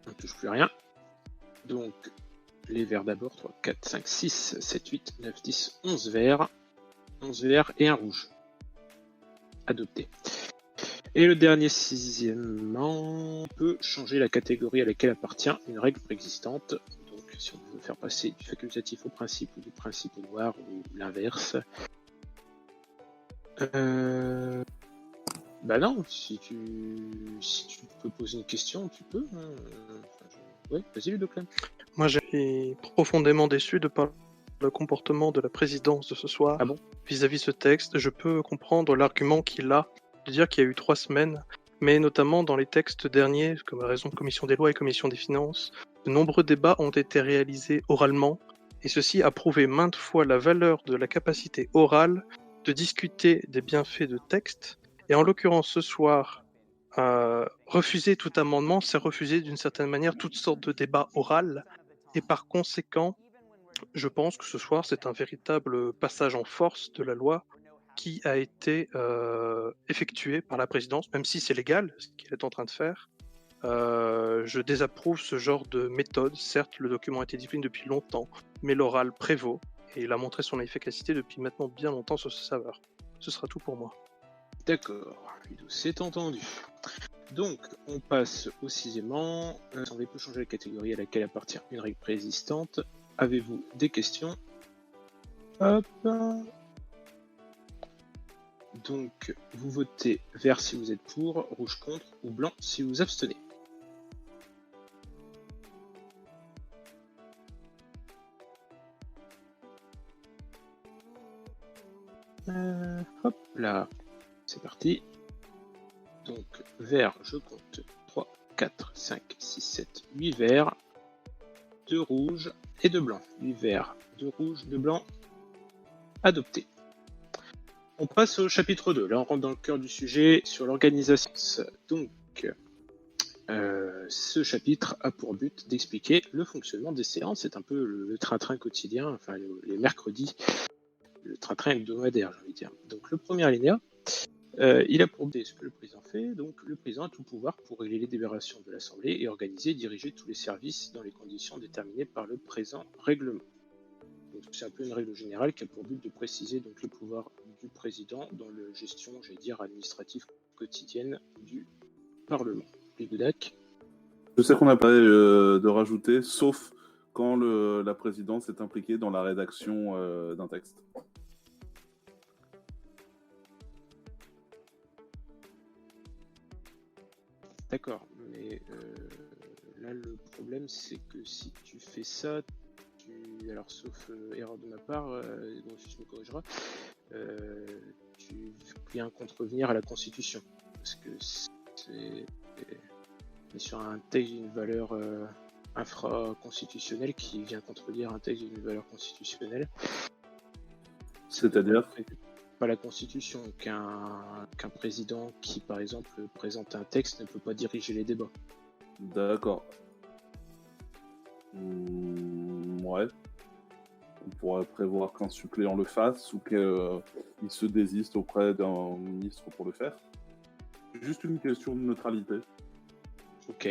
On ne touche plus rien. Donc, les verts d'abord. 3, 4, 5, 6, 7, 8, 9, 10, 11 verts. 11 verts et un rouge. Adopté. Et le dernier sixièmement peut changer la catégorie à laquelle appartient une règle préexistante. Donc, si on veut faire passer du facultatif au principe ou du principe au noir ou l'inverse. Non, si tu peux poser une question, tu peux. Ouais, vas-y Ludoclem. Moi j'ai profondément déçu de par le comportement de la présidence de ce soir vis-à-vis de ce texte. Je peux comprendre l'argument qu'il a de dire qu'il y a eu 3 semaines, mais notamment dans les textes derniers, comme raison de commission des lois et commission des finances, de nombreux débats ont été réalisés oralement, et ceci a prouvé maintes fois la valeur de la capacité orale de discuter des bienfaits de textes, et en l'occurrence ce soir, refuser tout amendement, c'est refuser d'une certaine manière toutes sortes de débats oraux, et par conséquent, je pense que ce soir c'est un véritable passage en force de la loi qui a été effectué par la présidence, même si c'est légal, ce qu'il est en train de faire. Je désapprouve ce genre de méthode. Certes, le document a été disponible depuis longtemps, mais l'oral prévaut, et il a montré son efficacité depuis maintenant bien longtemps sur ce serveur. Ce sera tout pour moi. D'accord, c'est entendu. Donc, on passe au sixièmement. L'Assemblée peut changer la catégorie à laquelle appartient une règle préexistante. Avez-vous des questions? Hop. Donc, vous votez vert si vous êtes pour, rouge contre ou blanc si vous abstenez. Hop là, c'est parti. Donc, vert, je compte 3, 4, 5, 6, 7, 8 verts, 2 rouges et 2 blancs. 8 verts, 2 rouges, 2 blancs. Adopté. On passe au chapitre 2. Là, on rentre dans le cœur du sujet sur l'organisation. Donc, ce chapitre a pour but d'expliquer le fonctionnement des séances. C'est un peu le train-train quotidien, enfin les mercredis, le train-train hebdomadaire, j'ai envie de dire. Donc, le premier alinéa, il a pour but ce que le président fait. Donc, le président a tout pouvoir pour régler les délibérations de l'Assemblée et organiser et diriger tous les services dans les conditions déterminées par le présent règlement. Donc, c'est un peu une règle générale qui a pour but de préciser donc, le pouvoir du président dans la gestion, j'allais dire, administrative quotidienne du Parlement. Les Goudac. Je sais qu'on n'a pas de rajouter, sauf quand la présidence est impliquée dans la rédaction d'un texte. D'accord, mais là le problème c'est que si tu fais ça, alors sauf erreur de ma part, dont je me corrigera, tu viens contrevenir à la Constitution, parce que c'est sur un texte d'une valeur infra-constitutionnelle qui vient contredire un texte d'une valeur constitutionnelle. C'est-à-dire Pas la Constitution, qu'un président qui, par exemple, présente un texte ne peut pas diriger les débats. D'accord. Ouais. On pourrait prévoir qu'un suppléant le fasse ou qu'il se désiste auprès d'un ministre pour le faire. Juste une question de neutralité. Ok.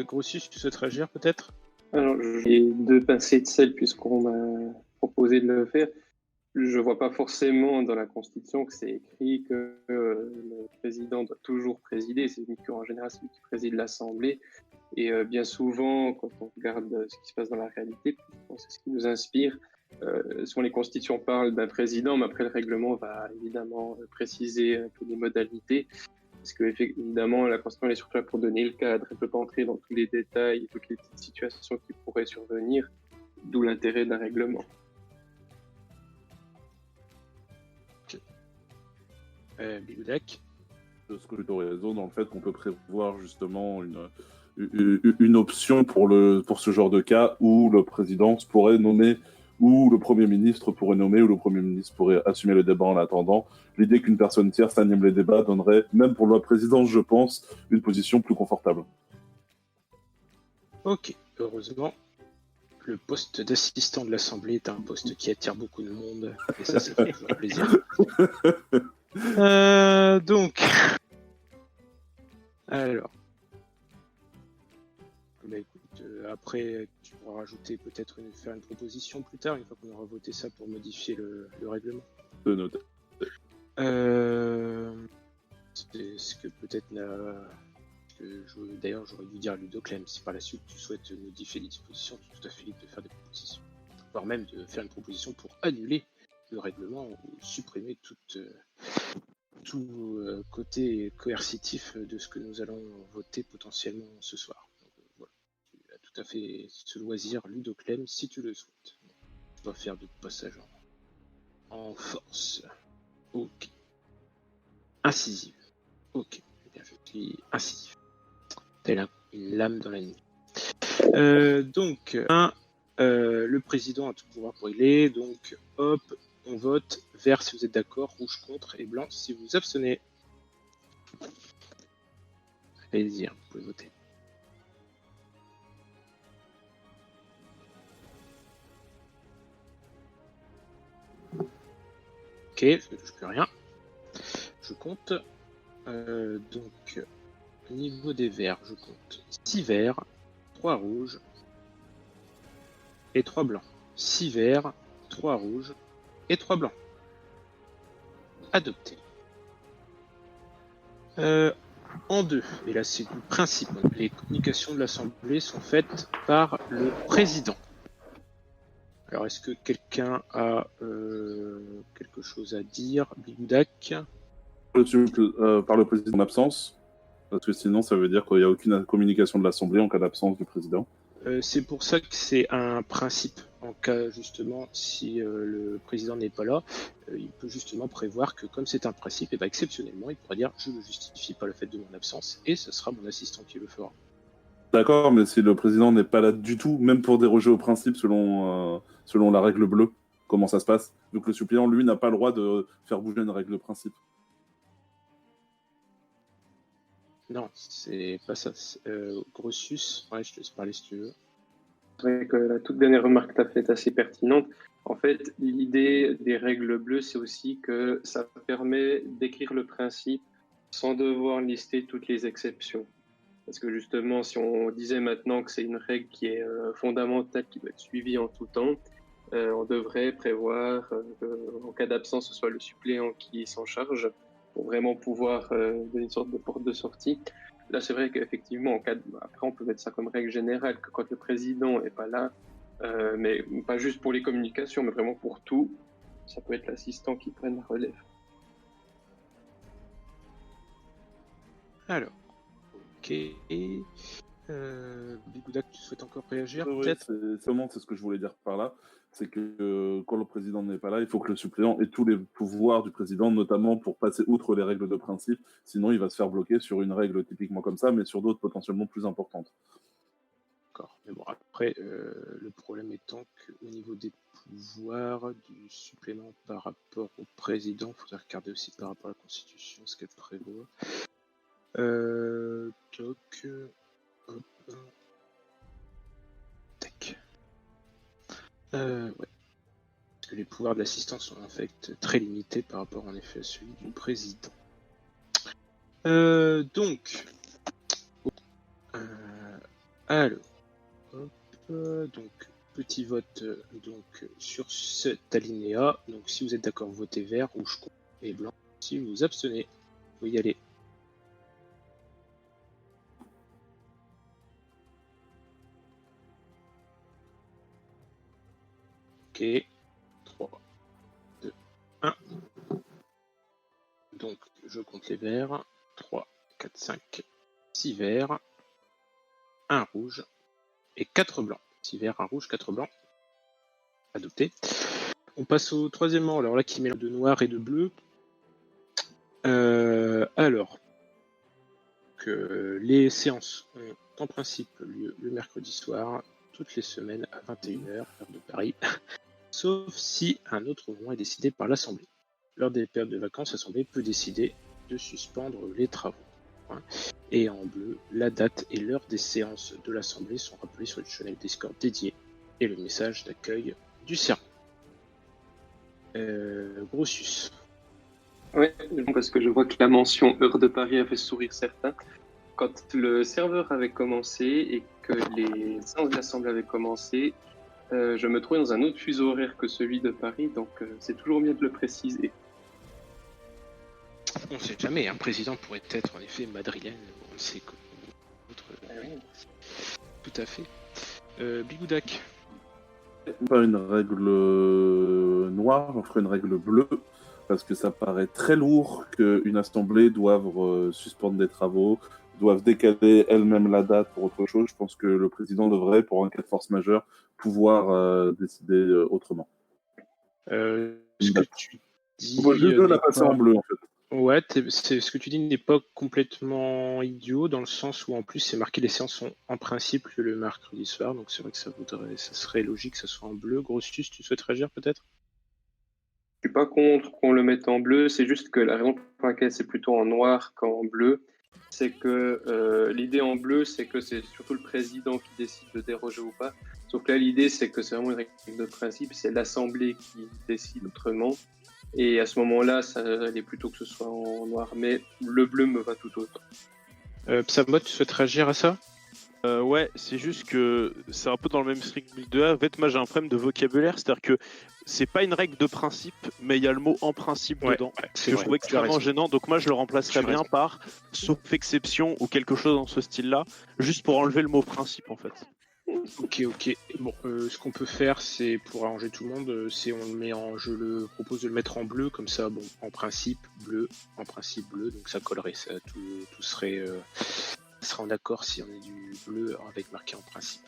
Grossus, tu souhaites réagir peut-être? Alors, j'ai 2 pincées de sel puisqu'on m'a proposé de le faire. Je vois pas forcément dans la Constitution que c'est écrit que le président doit toujours présider. C'est uniquement en général celui qui préside l'Assemblée. Et bien souvent, quand on regarde ce qui se passe dans la réalité, c'est ce qui nous inspire. Souvent les constitutions parlent d'un président, mais après le règlement va évidemment préciser un peu les modalités. Parce que évidemment, la Constitution elle est surtout là pour donner le cadre. Elle ne peut pas entrer dans tous les détails et toutes les petites situations qui pourraient survenir, d'où l'intérêt d'un règlement. Bigoudac. De ce que tu aurais raison dans le fait qu'on peut prévoir justement une option pour ce genre de cas où le président pourrait nommer, ou le Premier ministre pourrait nommer, ou le Premier ministre pourrait assumer le débat en attendant. L'idée qu'une personne tierce anime les débats donnerait, même pour la présidence, je pense, une position plus confortable. Ok, heureusement, le poste d'assistant de l'Assemblée est un poste qui attire beaucoup de monde, et ça fait toujours plaisir. Donc, alors, bah écoute, après tu pourras rajouter peut-être faire une proposition plus tard, une fois qu'on aura voté ça pour modifier le règlement. De note. C'est ce que peut-être d'ailleurs j'aurais dû dire à Ludoclem, si par la suite tu souhaites modifier les dispositions, tu es tout à fait libre de faire des propositions, voire même de faire une proposition pour annuler le règlement ou supprimer tout côté coercitif de ce que nous allons voter potentiellement ce soir. Donc, voilà. Tu as tout à fait ce loisir, Ludoclem, si tu le souhaites. Tu vas faire de passage en force. Ok. Incisive. Ok. Eh bien, je suis incisif. Telle une lame dans la nuit. Donc, le président a tout pouvoir pour régler. Donc, hop, on vote. Vert si vous êtes d'accord, rouge contre et blanc si vous vous abstenez. Allez-y, vous pouvez voter. Ok, je ne touche plus rien. Je compte. Donc, au niveau des verts, je compte 6 verts, 3 rouges et 3 blancs. 6 verts, 3 rouges et 3 blancs. Adopté. En 2, et là c'est le principe, les communications de l'Assemblée sont faites par le président. Alors est-ce que quelqu'un a quelque chose à dire? Bigoudac? Par le président en absence, parce que sinon ça veut dire qu'il n'y a aucune communication de l'Assemblée en cas d'absence du président. C'est pour ça que c'est un principe. En cas, justement, si le président n'est pas là, il peut justement prévoir que, comme c'est un principe, et ben, exceptionnellement, il pourra dire « je ne justifie pas le fait de mon absence » et ce sera mon assistant qui le fera. D'accord, mais si le président n'est pas là du tout, même pour déroger au principe selon la règle bleue, comment ça se passe? Donc le suppléant, lui, n'a pas le droit de faire bouger une règle de principe. Non, c'est pas ça. Grossus, ouais, je te laisse parler si tu veux. C'est vrai que la toute dernière remarque que tu as faite est assez pertinente. En fait, l'idée des règles bleues, c'est aussi que ça permet d'écrire le principe sans devoir lister toutes les exceptions. Parce que justement, si on disait maintenant que c'est une règle qui est fondamentale, qui doit être suivie en tout temps, on devrait prévoir qu'en cas d'absence, ce soit le suppléant qui s'en charge pour vraiment pouvoir donner une sorte de porte de sortie. Là, c'est vrai qu'effectivement, après, on peut mettre ça comme règle générale, que quand le président n'est pas là, mais pas juste pour les communications, mais vraiment pour tout, ça peut être l'assistant qui prenne la relève. Alors, ok. Bigoudak, tu souhaites encore réagir Ouais, peut-être? c'est ce que je voulais dire par là. C'est que quand le président n'est pas là, il faut que le suppléant ait tous les pouvoirs du président, notamment pour passer outre les règles de principe. Sinon, il va se faire bloquer sur une règle typiquement comme ça, mais sur d'autres potentiellement plus importantes. D'accord. Mais bon, après, le problème étant qu'au niveau des pouvoirs du supplément par rapport au président, il faudrait regarder aussi par rapport à la Constitution ce qu'elle prévoit. Toc. Hop. Tac. Ouais. Parce que les pouvoirs de l'assistant sont en fait très limités par rapport en effet à celui du président. Donc. Alors. Hop, donc petit vote donc sur cet alinéa. Donc si vous êtes d'accord, votez vert, rouge et blanc. Si vous vous abstenez, vous pouvez y aller. Ok. 3, 2, 1. Donc je compte les verts. 3, 4, 5, 6 verts, 1 rouge et 4 blancs. 6 verts, 1 rouge, 4 blancs. Adopté. On passe au troisième rang, alors là qui mélange de noir et de bleu. Alors que les séances ont en principe lieu le mercredi soir, toutes les semaines à 21h, heure de Paris, sauf si un autre moment est décidé par l'Assemblée. Lors des périodes de vacances, l'Assemblée peut décider de suspendre les travaux. Et en bleu, la date et l'heure des séances de l'Assemblée sont rappelées sur le channel Discord dédié et le message d'accueil du serment. Grossus. Ouais, parce que je vois que la mention heure de Paris a fait sourire certains. Quand le serveur avait commencé et que les séances de l'Assemblée avaient commencé, je me trouvais dans un autre fuseau horaire que celui de Paris, donc c'est toujours bien de le préciser. On ne sait jamais, un président pourrait être en effet madrilène, on le sait comme autre. Tout à fait. Bigoudak. Pas une règle noire, on ferait une règle bleue, parce que ça paraît très lourd qu'une assemblée doive suspendre des travaux, doive décaler elle-même la date pour autre chose. Je pense que le président devrait, pour un cas de force majeure, pouvoir décider autrement. Ce que tu dis. Bon, juste la passer en bleu, en fait. Ouais, ce que tu dis n'est pas complètement idiot, dans le sens où en plus c'est marqué les séances sont en principe le mercredi soir, donc c'est vrai que ça serait logique que ça soit en bleu. Grossus, tu souhaites réagir peut-être? Je suis pas contre qu'on le mette en bleu, c'est juste que la raison pour laquelle c'est plutôt en noir qu'en bleu, c'est que l'idée en bleu, c'est que c'est surtout le président qui décide de déroger ou pas. Sauf que là, l'idée, c'est que c'est vraiment une règle de principe, c'est l'Assemblée qui décide autrement. Et à ce moment-là, ça allait plutôt que ce soit en noir, mais le bleu me va tout autant. Psamot, tu souhaites réagir à ça? Ouais, c'est juste que c'est un peu dans le même strict build de A. En fait, moi j'ai un problème de vocabulaire, c'est-à-dire que c'est pas une règle de principe, mais il y a le mot en principe dedans, que je trouve extrêmement gênant. Donc moi je le remplacerais bien par sauf exception ou quelque chose dans ce style-là, juste pour enlever le mot principe en fait. Ok. Bon, ce qu'on peut faire, c'est pour arranger tout le monde, c'est on le met je le propose de le mettre en bleu, comme ça, bon, en principe bleu, donc ça collerait, ça, tout serait en accord si on est du bleu avec marqué en principe.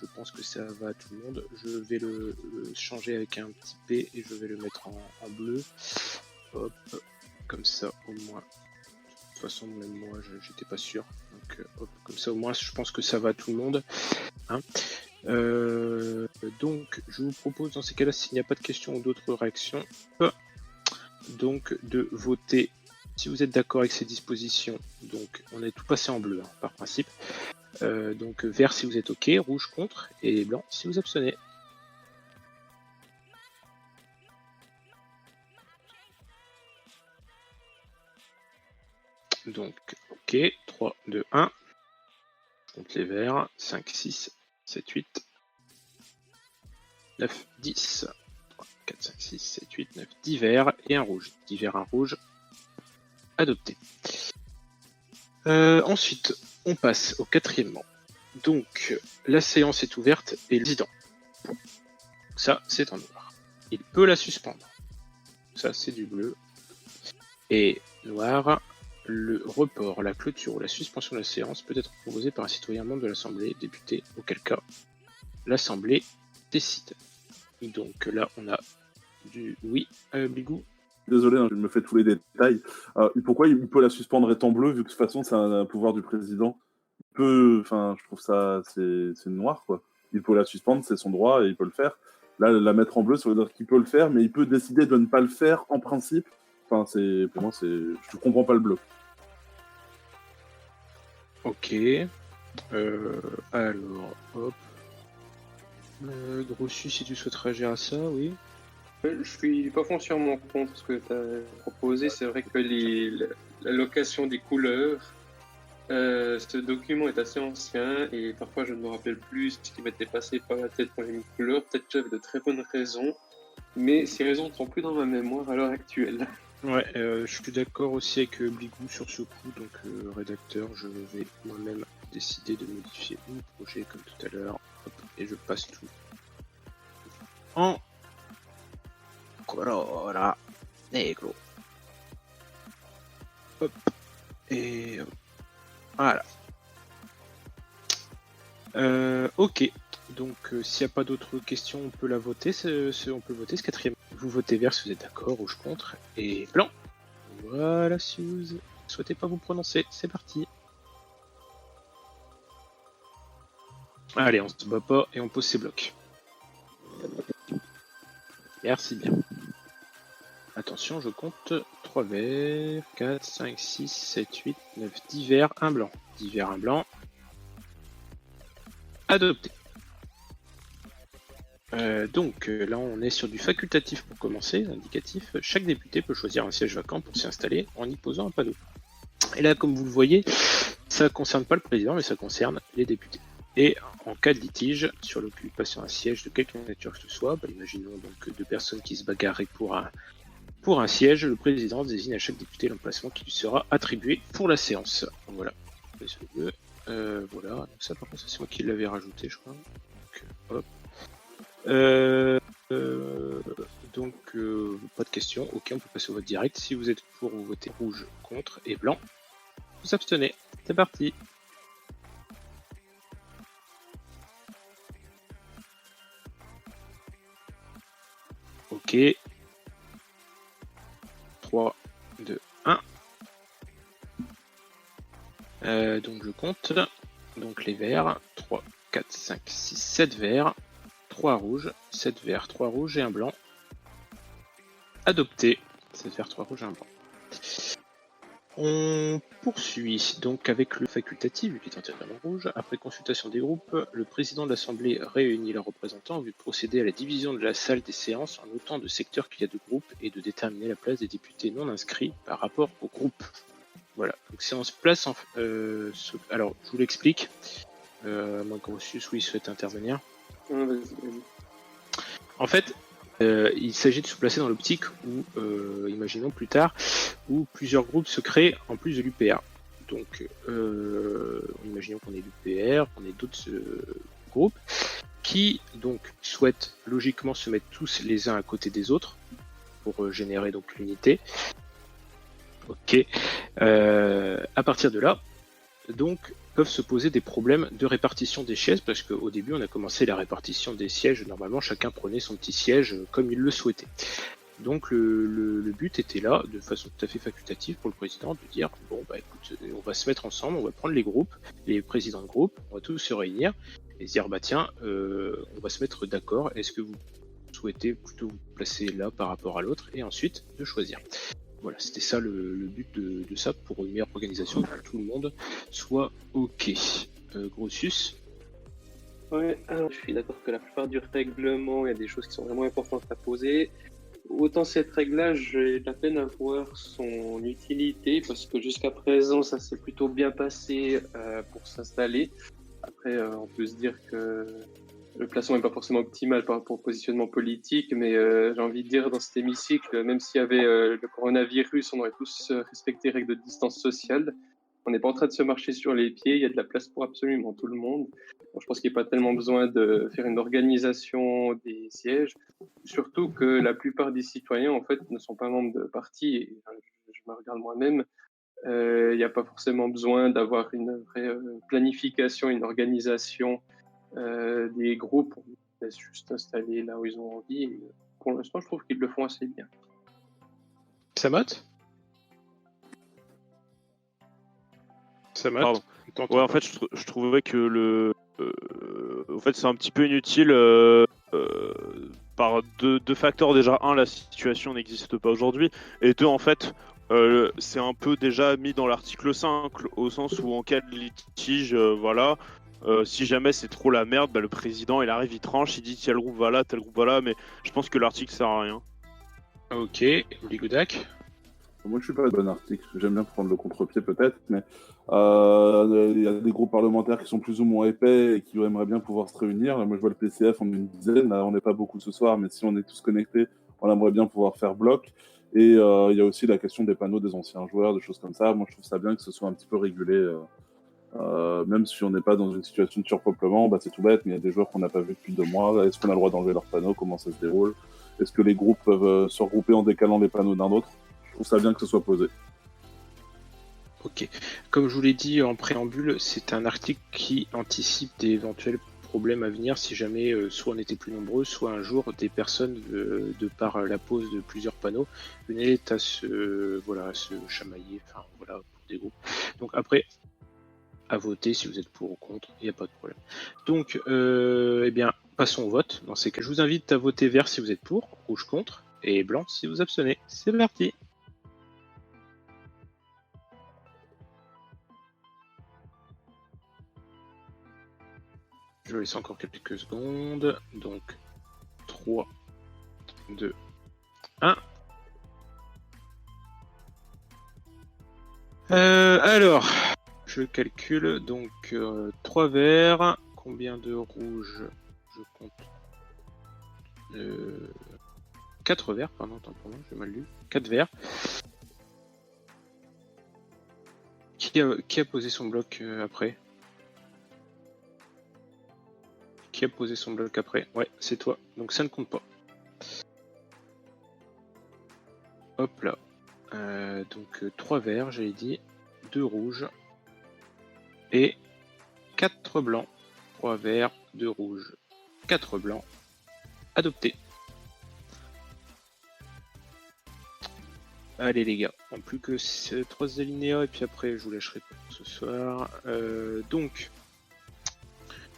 Je pense que ça va à tout le monde. Je vais le changer avec un petit P et je vais le mettre en bleu. Hop, comme ça au moins. De toute façon, même moi, j'étais pas sûr. Donc, hop, comme ça au moins, je pense que ça va à tout le monde. Hein. Donc, je vous propose dans ces cas-là, s'il n'y a pas de questions ou d'autres réactions, donc de voter. Si vous êtes d'accord avec ces dispositions, donc on est tout passé en bleu, hein, par principe. Donc vert si vous êtes OK, rouge contre, et blanc si vous abstenez. Donc OK, 3, 2, 1. Je compte les verts, 5, 6, 7, 8, 9, 10. 3, 4, 5, 6, 7, 8, 9, 10 verts et un rouge. 10 verts, un rouge. Adopté. Ensuite, on passe au 4e. Donc, la séance est ouverte et le président. Ça, c'est en noir. Il peut la suspendre. Ça, c'est du bleu. Et noir, le report, la clôture ou la suspension de la séance peut être proposé par un citoyen membre de l'Assemblée, député, auquel cas l'Assemblée décide. Donc là, on a du oui, Bigou. Désolé, je me fais tous les détails. Pourquoi il peut la suspendre étant bleu, vu que de toute façon, c'est un pouvoir du président? Je trouve ça, c'est noir, quoi. Il peut la suspendre, c'est son droit, et il peut le faire. Là, la mettre en bleu, ça veut dire qu'il peut le faire, mais il peut décider de ne pas le faire en principe. Pour moi, je comprends pas le bleu. Ok. Alors, hop. Grossus, si tu souhaiterais gérer ça, oui. Je suis pas foncièrement contre ce que tu as proposé. C'est vrai que l'allocation des couleurs, ce document est assez ancien et parfois je ne me rappelle plus ce qui m'était passé par la tête quand j'ai mis couleur. Peut-être que j'avais de très bonnes raisons, mais ces raisons ne sont plus dans ma mémoire à l'heure actuelle. Ouais, je suis d'accord aussi avec Bligou sur ce coup, donc rédacteur, je vais moi-même décider de modifier mon projet comme tout à l'heure, et je passe tout en color negro. Hop, et voilà. Ok, donc s'il n'y a pas d'autres questions, on peut la voter. On peut voter ce 4e. Vous votez vert si vous êtes d'accord, rouge contre, et blanc. Voilà, si vous ne souhaitez pas vous prononcer, c'est parti. Allez, on se bat pas et on pose ses blocs. Merci bien. Attention, je compte 3 verts, 4, 5, 6, 7, 8, 9, 10 verts, 1 blanc. 10 verts, 1 blanc. Adopté. Donc là on est sur du facultatif pour commencer, indicatif. Chaque député peut choisir un siège vacant pour s'y installer en y posant un panneau. Et là comme vous le voyez, ça ne concerne pas le président mais ça concerne les députés. Et en cas de litige sur l'occupation d'un siège de quelque nature que ce soit, imaginons donc 2 personnes qui se bagarrent pour un siège, le président désigne à chaque député l'emplacement qui lui sera attribué pour la séance. Voilà. Voilà, donc ça par contre c'est moi qui l'avais rajouté je crois. Donc, hop. Pas de questions, ok, on peut passer au vote direct. Si vous êtes pour, vous votez rouge, contre et blanc. Vous abstenez. C'est parti. Ok. 3, 2, 1. Donc je compte. Donc les verts. 3, 4, 5, 6, 7 verts. 3 rouges, 7 verts, 3 rouges et un blanc. Adopté. 7 verts, 3 rouges et un blanc. On poursuit donc avec le facultatif, qui est entièrement rouge. Après consultation des groupes, le président de l'Assemblée réunit les représentants en vue de procéder à la division de la salle des séances en autant de secteurs qu'il y a de groupes et de déterminer la place des députés non inscrits par rapport au groupe. Voilà, donc séance place en... alors, je vous l'explique. Moi, Grossus, oui, souhaite intervenir. Vas-y. En fait, il s'agit de se placer dans l'optique où, imaginons plus tard, où plusieurs groupes se créent en plus de l'UPR. Donc, imaginons qu'on ait l'UPR, qu'on ait d'autres groupes qui donc souhaitent logiquement se mettre tous les uns à côté des autres pour générer donc l'unité. Ok. À partir de là, donc peuvent se poser des problèmes de répartition des sièges parce qu'au début on a commencé la répartition des sièges, normalement chacun prenait son petit siège comme il le souhaitait. Donc le but était là, de façon tout à fait facultative pour le président, de dire bon bah écoute, on va se mettre ensemble, on va prendre les groupes, les présidents de groupe, on va tous se réunir et se dire bah tiens, on va se mettre d'accord, est-ce que vous souhaitez plutôt vous placer là par rapport à l'autre et ensuite de choisir. Voilà, c'était ça le but de ça pour une meilleure organisation, pour que tout le monde soit ok. Grossus. Ouais, alors je suis d'accord que la plupart du règlement, il y a des choses qui sont vraiment importantes à poser. Autant cette règle-là, j'ai de la peine à voir son utilité parce que jusqu'à présent, ça s'est plutôt bien passé pour s'installer. Après, on peut se dire que le placement n'est pas forcément optimal par rapport au positionnement politique, mais j'ai envie de dire dans cet hémicycle, même s'il y avait le coronavirus, on aurait tous respecté les règles de distance sociale. On n'est pas en train de se marcher sur les pieds, il y a de la place pour absolument tout le monde. Donc, je pense qu'il n'y a pas tellement besoin de faire une organisation des sièges, surtout que la plupart des citoyens, en fait, ne sont pas membres de parti. Et, je me regarde moi-même, il n'y a pas forcément besoin d'avoir une vraie planification, une organisation des groupes. On les laisse juste installer là où ils ont envie. Et pour l'instant, je trouve qu'ils le font assez bien. Samot. Pardon. Ouais, en fait, je trouverais que en fait, c'est un petit peu inutile par deux facteurs. Déjà, un, la situation n'existe pas aujourd'hui, et deux, en fait, c'est un peu déjà mis dans l'article 5, au sens où en cas de litige, voilà, si jamais c'est trop la merde, le président il arrive, il tranche, il dit tel groupe va là, tel groupe va là, mais je pense que l'article sert à rien. Ok, Ligoudac. Moi, je suis pas le bon article. J'aime bien prendre le contre-pied peut-être, mais il y a des groupes parlementaires qui sont plus ou moins épais et qui aimeraient bien pouvoir se réunir. Là, moi, je vois le PCF, on est une dizaine. Là, on n'est pas beaucoup ce soir, mais si on est tous connectés, on aimerait bien pouvoir faire bloc. Et il y a aussi la question des panneaux des anciens joueurs, des choses comme ça. Moi, je trouve ça bien que ce soit un petit peu régulé. Même si on n'est pas dans une situation de surpeuplement, c'est tout bête, mais il y a des joueurs qu'on n'a pas vus depuis 2 mois. Est-ce qu'on a le droit d'enlever leurs panneaux? Comment ça se déroule? Est-ce que les groupes peuvent se regrouper en décalant les panneaux d'un autre? Je trouve ça bien que ce soit posé. Ok. Comme je vous l'ai dit en préambule, c'est un article qui anticipe d'éventuels problèmes à venir si jamais soit on était plus nombreux, soit un jour des personnes, de par la pose de plusieurs panneaux, venaient à se chamailler, enfin voilà, pour des groupes. Donc après, à voter si vous êtes pour ou contre, il n'y a pas de problème. Donc, eh bien, passons au vote. Dans ces cas, je vous invite à voter vert si vous êtes pour, rouge contre, et blanc si vous abstenez. C'est parti. Je laisse encore quelques secondes. Donc, 3, 2, 1. Alors, je calcule. Donc, 3 verts. Combien de rouges? Je compte. 4 verts, pardon, tant pour moi, j'ai mal lu. 4 verts. Qui a posé son bloc après? Qui a posé son bloc après? Ouais, c'est toi. Donc ça ne compte pas. Hop là. Donc 3 verts, j'avais dit. 2 rouges. Et 4 blancs. 3 verts, 2 rouges. 4 blancs. Adopté. Allez les gars, en plus que 3 alinéas et puis après je vous lâcherai pour ce soir. Donc,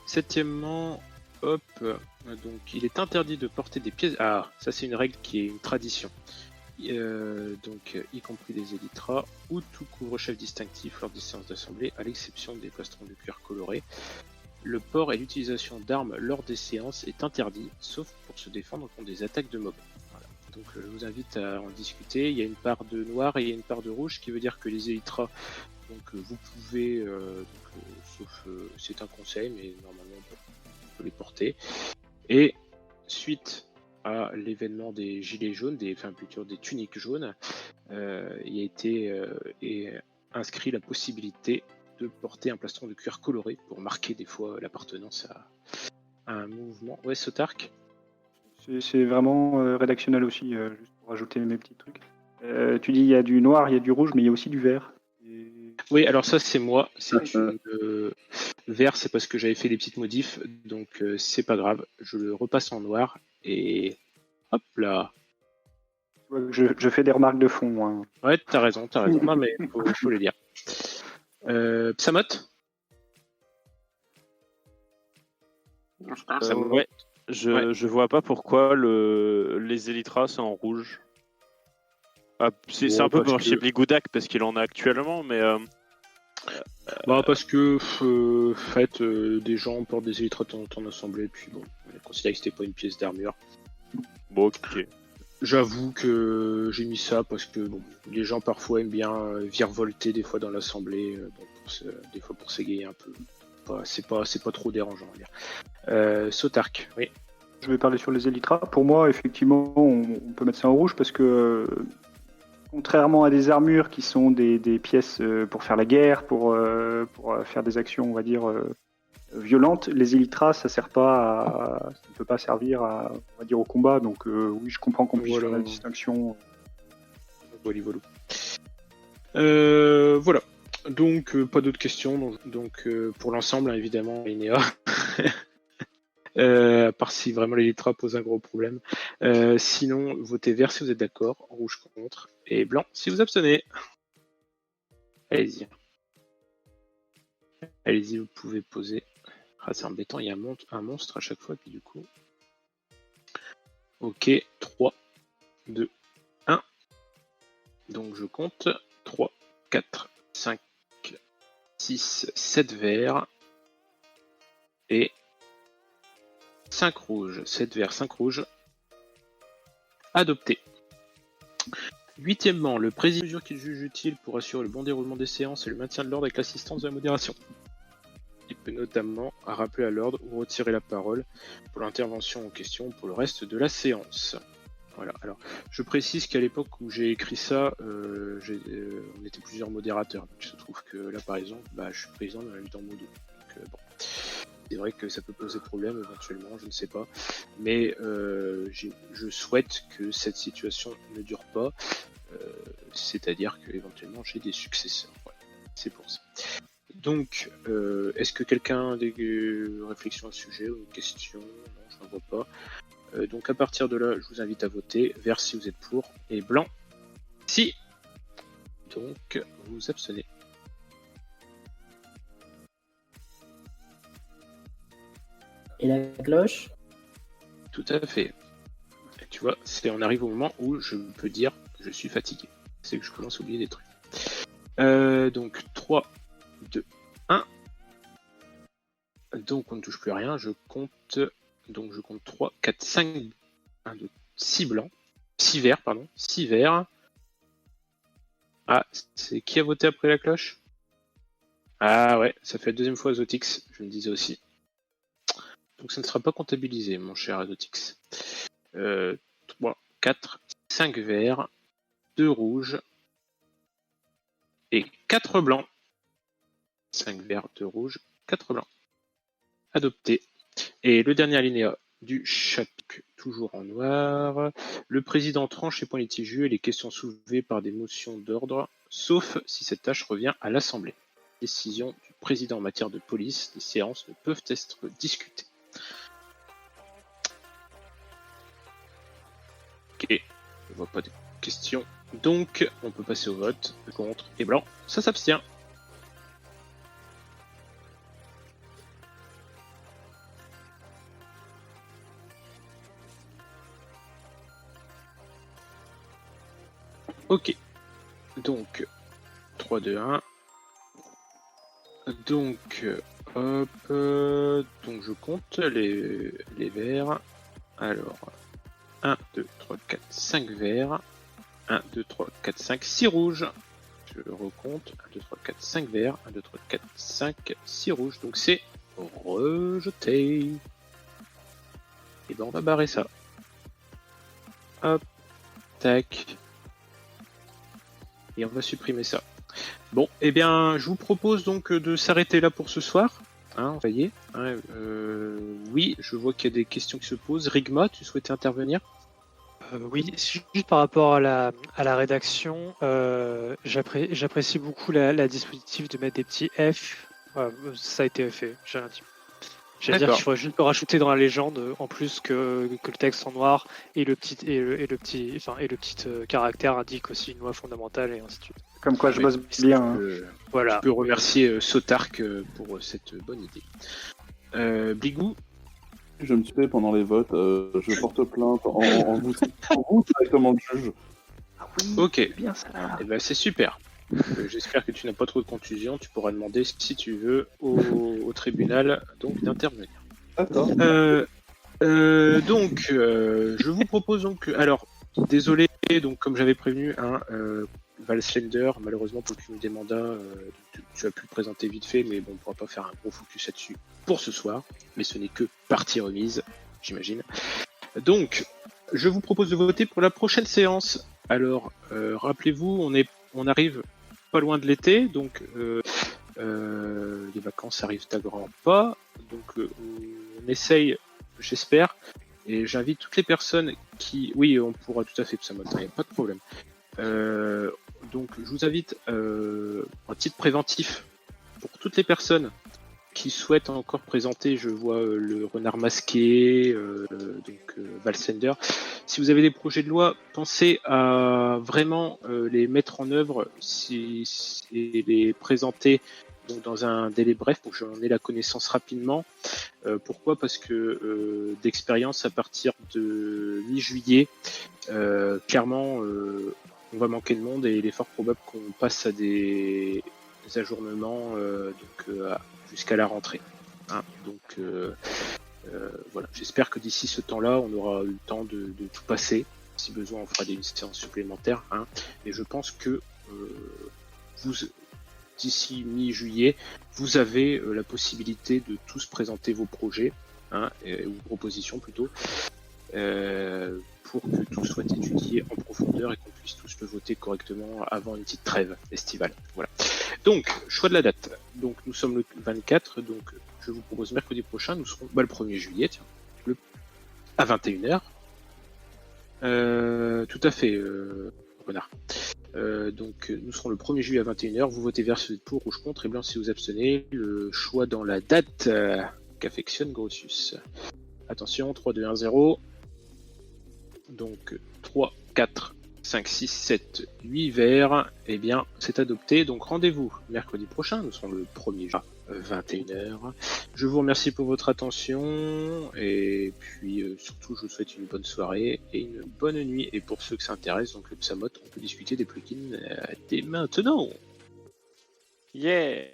septièmement, hop, donc il est interdit de porter des pièces. Ah, ça c'est une règle qui est une tradition. Donc, y compris des élytras ou tout couvre-chef distinctif lors des séances d'assemblée, à l'exception des plastrons de cuir colorés. Le port et l'utilisation d'armes lors des séances est interdit, sauf pour se défendre contre des attaques de mobs. Donc je vous invite à en discuter. Il y a une part de noir et il y a une part de rouge, qui veut dire que les élytras, donc vous pouvez, sauf c'est un conseil, mais normalement on peut les porter. Et suite à l'événement des gilets jaunes, plutôt des tuniques jaunes, il a été inscrit la possibilité de porter un plastron de cuir coloré pour marquer des fois l'appartenance à un mouvement. Ouais, Sotark. C'est vraiment rédactionnel aussi, juste pour rajouter mes petits trucs. Tu dis il y a du noir, il y a du rouge, mais il y a aussi du vert. Oui, alors ça c'est moi. Vert, c'est parce que j'avais fait des petites modifs, donc c'est pas grave. Je le repasse en noir et hop là. Je fais des remarques de fond, moi. Ouais, t'as raison. Non mais faut le dire. Psamot. Ouais. Je vois pas pourquoi les élytras c'est en rouge. C'est un peu pour chez Bligoudac parce qu'il en a actuellement, mais. Parce que des gens portent des élytras en assemblée, puis bon, on a considéré que c'était pas une pièce d'armure. Bon, ok. J'avoue que j'ai mis ça parce que les gens parfois aiment bien virevolter des fois dans l'assemblée, des fois pour s'égayer un peu. C'est pas trop dérangeant, on va dire. Sotark, oui. Je vais parler sur les élytras. Pour moi, effectivement, on peut mettre ça en rouge parce que Contrairement à des armures qui sont des pièces pour faire la guerre, pour faire des actions, on va dire, violentes, les Elytras, ça ne peut pas servir on va dire, au combat. Donc oui, je comprends qu'on puisse faire la distinction. Voilà. Donc, pas d'autres questions. Donc pour l'ensemble, hein, évidemment, Inéa. À part si vraiment l'Elytra pose un gros problème. Sinon, votez vert si vous êtes d'accord, rouge contre, et blanc si vous abstenez. Allez-y. Allez-y, vous pouvez poser. Ah, c'est embêtant, il y a un monstre à chaque fois, puis du coup. Ok, 3, 2, 1. Donc je compte 3, 4, 5, 6, 7 verts. Et 5 rouges, 7 verts, 5 rouges. Adopté. Huitièmement, le président mesure qu'il juge utile pour assurer le bon déroulement des séances et le maintien de l'ordre avec l'assistance de la modération. Il peut notamment rappeler à l'ordre ou retirer la parole pour l'intervention en question ou pour le reste de la séance. Voilà. Alors, je précise qu'à l'époque où j'ai écrit ça, on était plusieurs modérateurs. Donc, il se trouve que là, par exemple, je suis président de la lutte en mode 2. Donc, bon. C'est vrai que ça peut poser problème éventuellement, je ne sais pas. Mais je souhaite que cette situation ne dure pas. C'est-à-dire qu'éventuellement j'ai des successeurs. Voilà. C'est pour ça. Donc, est-ce que quelqu'un a des réflexions à ce sujet ou des questions? Non, je n'en vois pas. Donc à partir de là, je vous invite à voter. Vert si vous êtes pour et blanc si. Donc, vous abstenez. Et la cloche? Tout à fait. Et tu vois, on arrive au moment où je peux dire que je suis fatigué. C'est que je commence à oublier des trucs. Donc 3, 2, 1. Donc on ne touche plus à rien. Je compte 3, 4, 5, 1, 2, 6 blancs. 6 verts, pardon. 6 verts. Ah, c'est qui a voté après la cloche? Ah ouais, ça fait la deuxième fois Azotix, je me disais aussi. Donc ça ne sera pas comptabilisé, mon cher Azotix. 3, 4, 5 verts, 2 rouges et 4 blancs. 5 verts, 2 rouges, 4 blancs. Adopté. Et le dernier alinéa du chapitre, toujours en noir. Le président tranche les points litigieux et les questions soulevées par des motions d'ordre, sauf si cette tâche revient à l'Assemblée. Décision du président en matière de police, les séances ne peuvent être discutées. Ok, je ne vois pas de questions. Donc, on peut passer au vote. Contre et blanc, ça s'abstient. Ok. Donc, 3, 2, 1. Donc, hop. Donc, je compte les verts. Alors, 1, 2, 3, 4, 5 verts. 1, 2, 3, 4, 5, 6 rouges. Je recompte. 1, 2, 3, 4, 5 verts. 1, 2, 3, 4, 5, 6 rouges. Donc, c'est rejeté. Et ben, on va barrer ça. Hop. Tac. Et on va supprimer ça. Bon, eh bien, je vous propose donc de s'arrêter là pour ce soir. Hein, vous voyez, hein, oui, je vois qu'il y a des questions qui se posent. Rigma, tu souhaitais intervenir? Oui, juste par rapport à la rédaction, j'apprécie beaucoup la dispositif de mettre des petits F. Ça a été fait, j'ai rien dit. J'allais dire qu'il faudrait juste le rajouter dans la légende, en plus que le texte en noir et le petit caractère indique aussi une loi fondamentale et ainsi de suite. Comme quoi, je bosse bien. Voilà. Je peux remercier Sotark pour cette bonne idée. Bligou? Je me suis fait pendant les votes, je porte plainte en vous directement le juge. Ah oui, ok, bien ça. Eh ben, c'est super. J'espère que tu n'as pas trop de contusion. Tu pourras demander, si tu veux, au tribunal donc d'intervenir. D'accord. Donc, je vous propose donc. Alors, désolé, donc comme j'avais prévenu, Val Slender, malheureusement pour le cumul des mandats, tu as pu le présenter vite fait, mais bon, on ne pourra pas faire un gros focus là-dessus pour ce soir. Mais ce n'est que partie remise, j'imagine. Donc, je vous propose de voter pour la prochaine séance. Alors, rappelez-vous, on arrive pas loin de l'été, donc les vacances arrivent à grands pas. Donc, on essaye, j'espère, et j'invite toutes les personnes qui... Oui, on pourra tout à fait, ça il n'y a pas de problème. Donc, je vous invite, un titre préventif pour toutes les personnes qui souhaitent encore présenter, je vois le renard masqué, Valsender. Si vous avez des projets de loi, pensez à vraiment les mettre en œuvre et les présenter donc, dans un délai bref pour que j'en ai la connaissance rapidement. Pourquoi ? Parce que d'expérience, à partir de mi-juillet, clairement, on va manquer de monde et il est fort probable qu'on passe à des ajournements jusqu'à la rentrée. Hein. Donc voilà, j'espère que d'ici ce temps-là, on aura eu le temps de tout passer. Si besoin, on fera des séances supplémentaires. Hein. Mais je pense que d'ici mi-juillet, vous avez la possibilité de tous présenter vos projets, ou propositions plutôt, pour que tout soit étudié en profondeur et qu'on puisse tous le voter correctement avant une petite trêve estivale. Voilà. Donc, choix de la date. Donc, nous sommes le 24, donc je vous propose mercredi prochain, nous serons le 1er juillet, tiens, à 21h. Tout à fait, renard. Donc, nous serons le 1er juillet à 21h. Vous votez vert si vous êtes pour, rouge contre, et blanc si vous abstenez. Le choix dans la date qu'affectionne Grossus. Attention, 3, 2, 1, 0. Donc 3, 4, 5, 6, 7, 8 verts. Eh bien, c'est adopté. Donc rendez-vous mercredi prochain. Nous serons le 1er juin, 21h. Je vous remercie pour votre attention. Et puis surtout, je vous souhaite une bonne soirée et une bonne nuit. Et pour ceux que ça intéresse, donc le Psamot, on peut discuter des plugins dès maintenant. Yeah.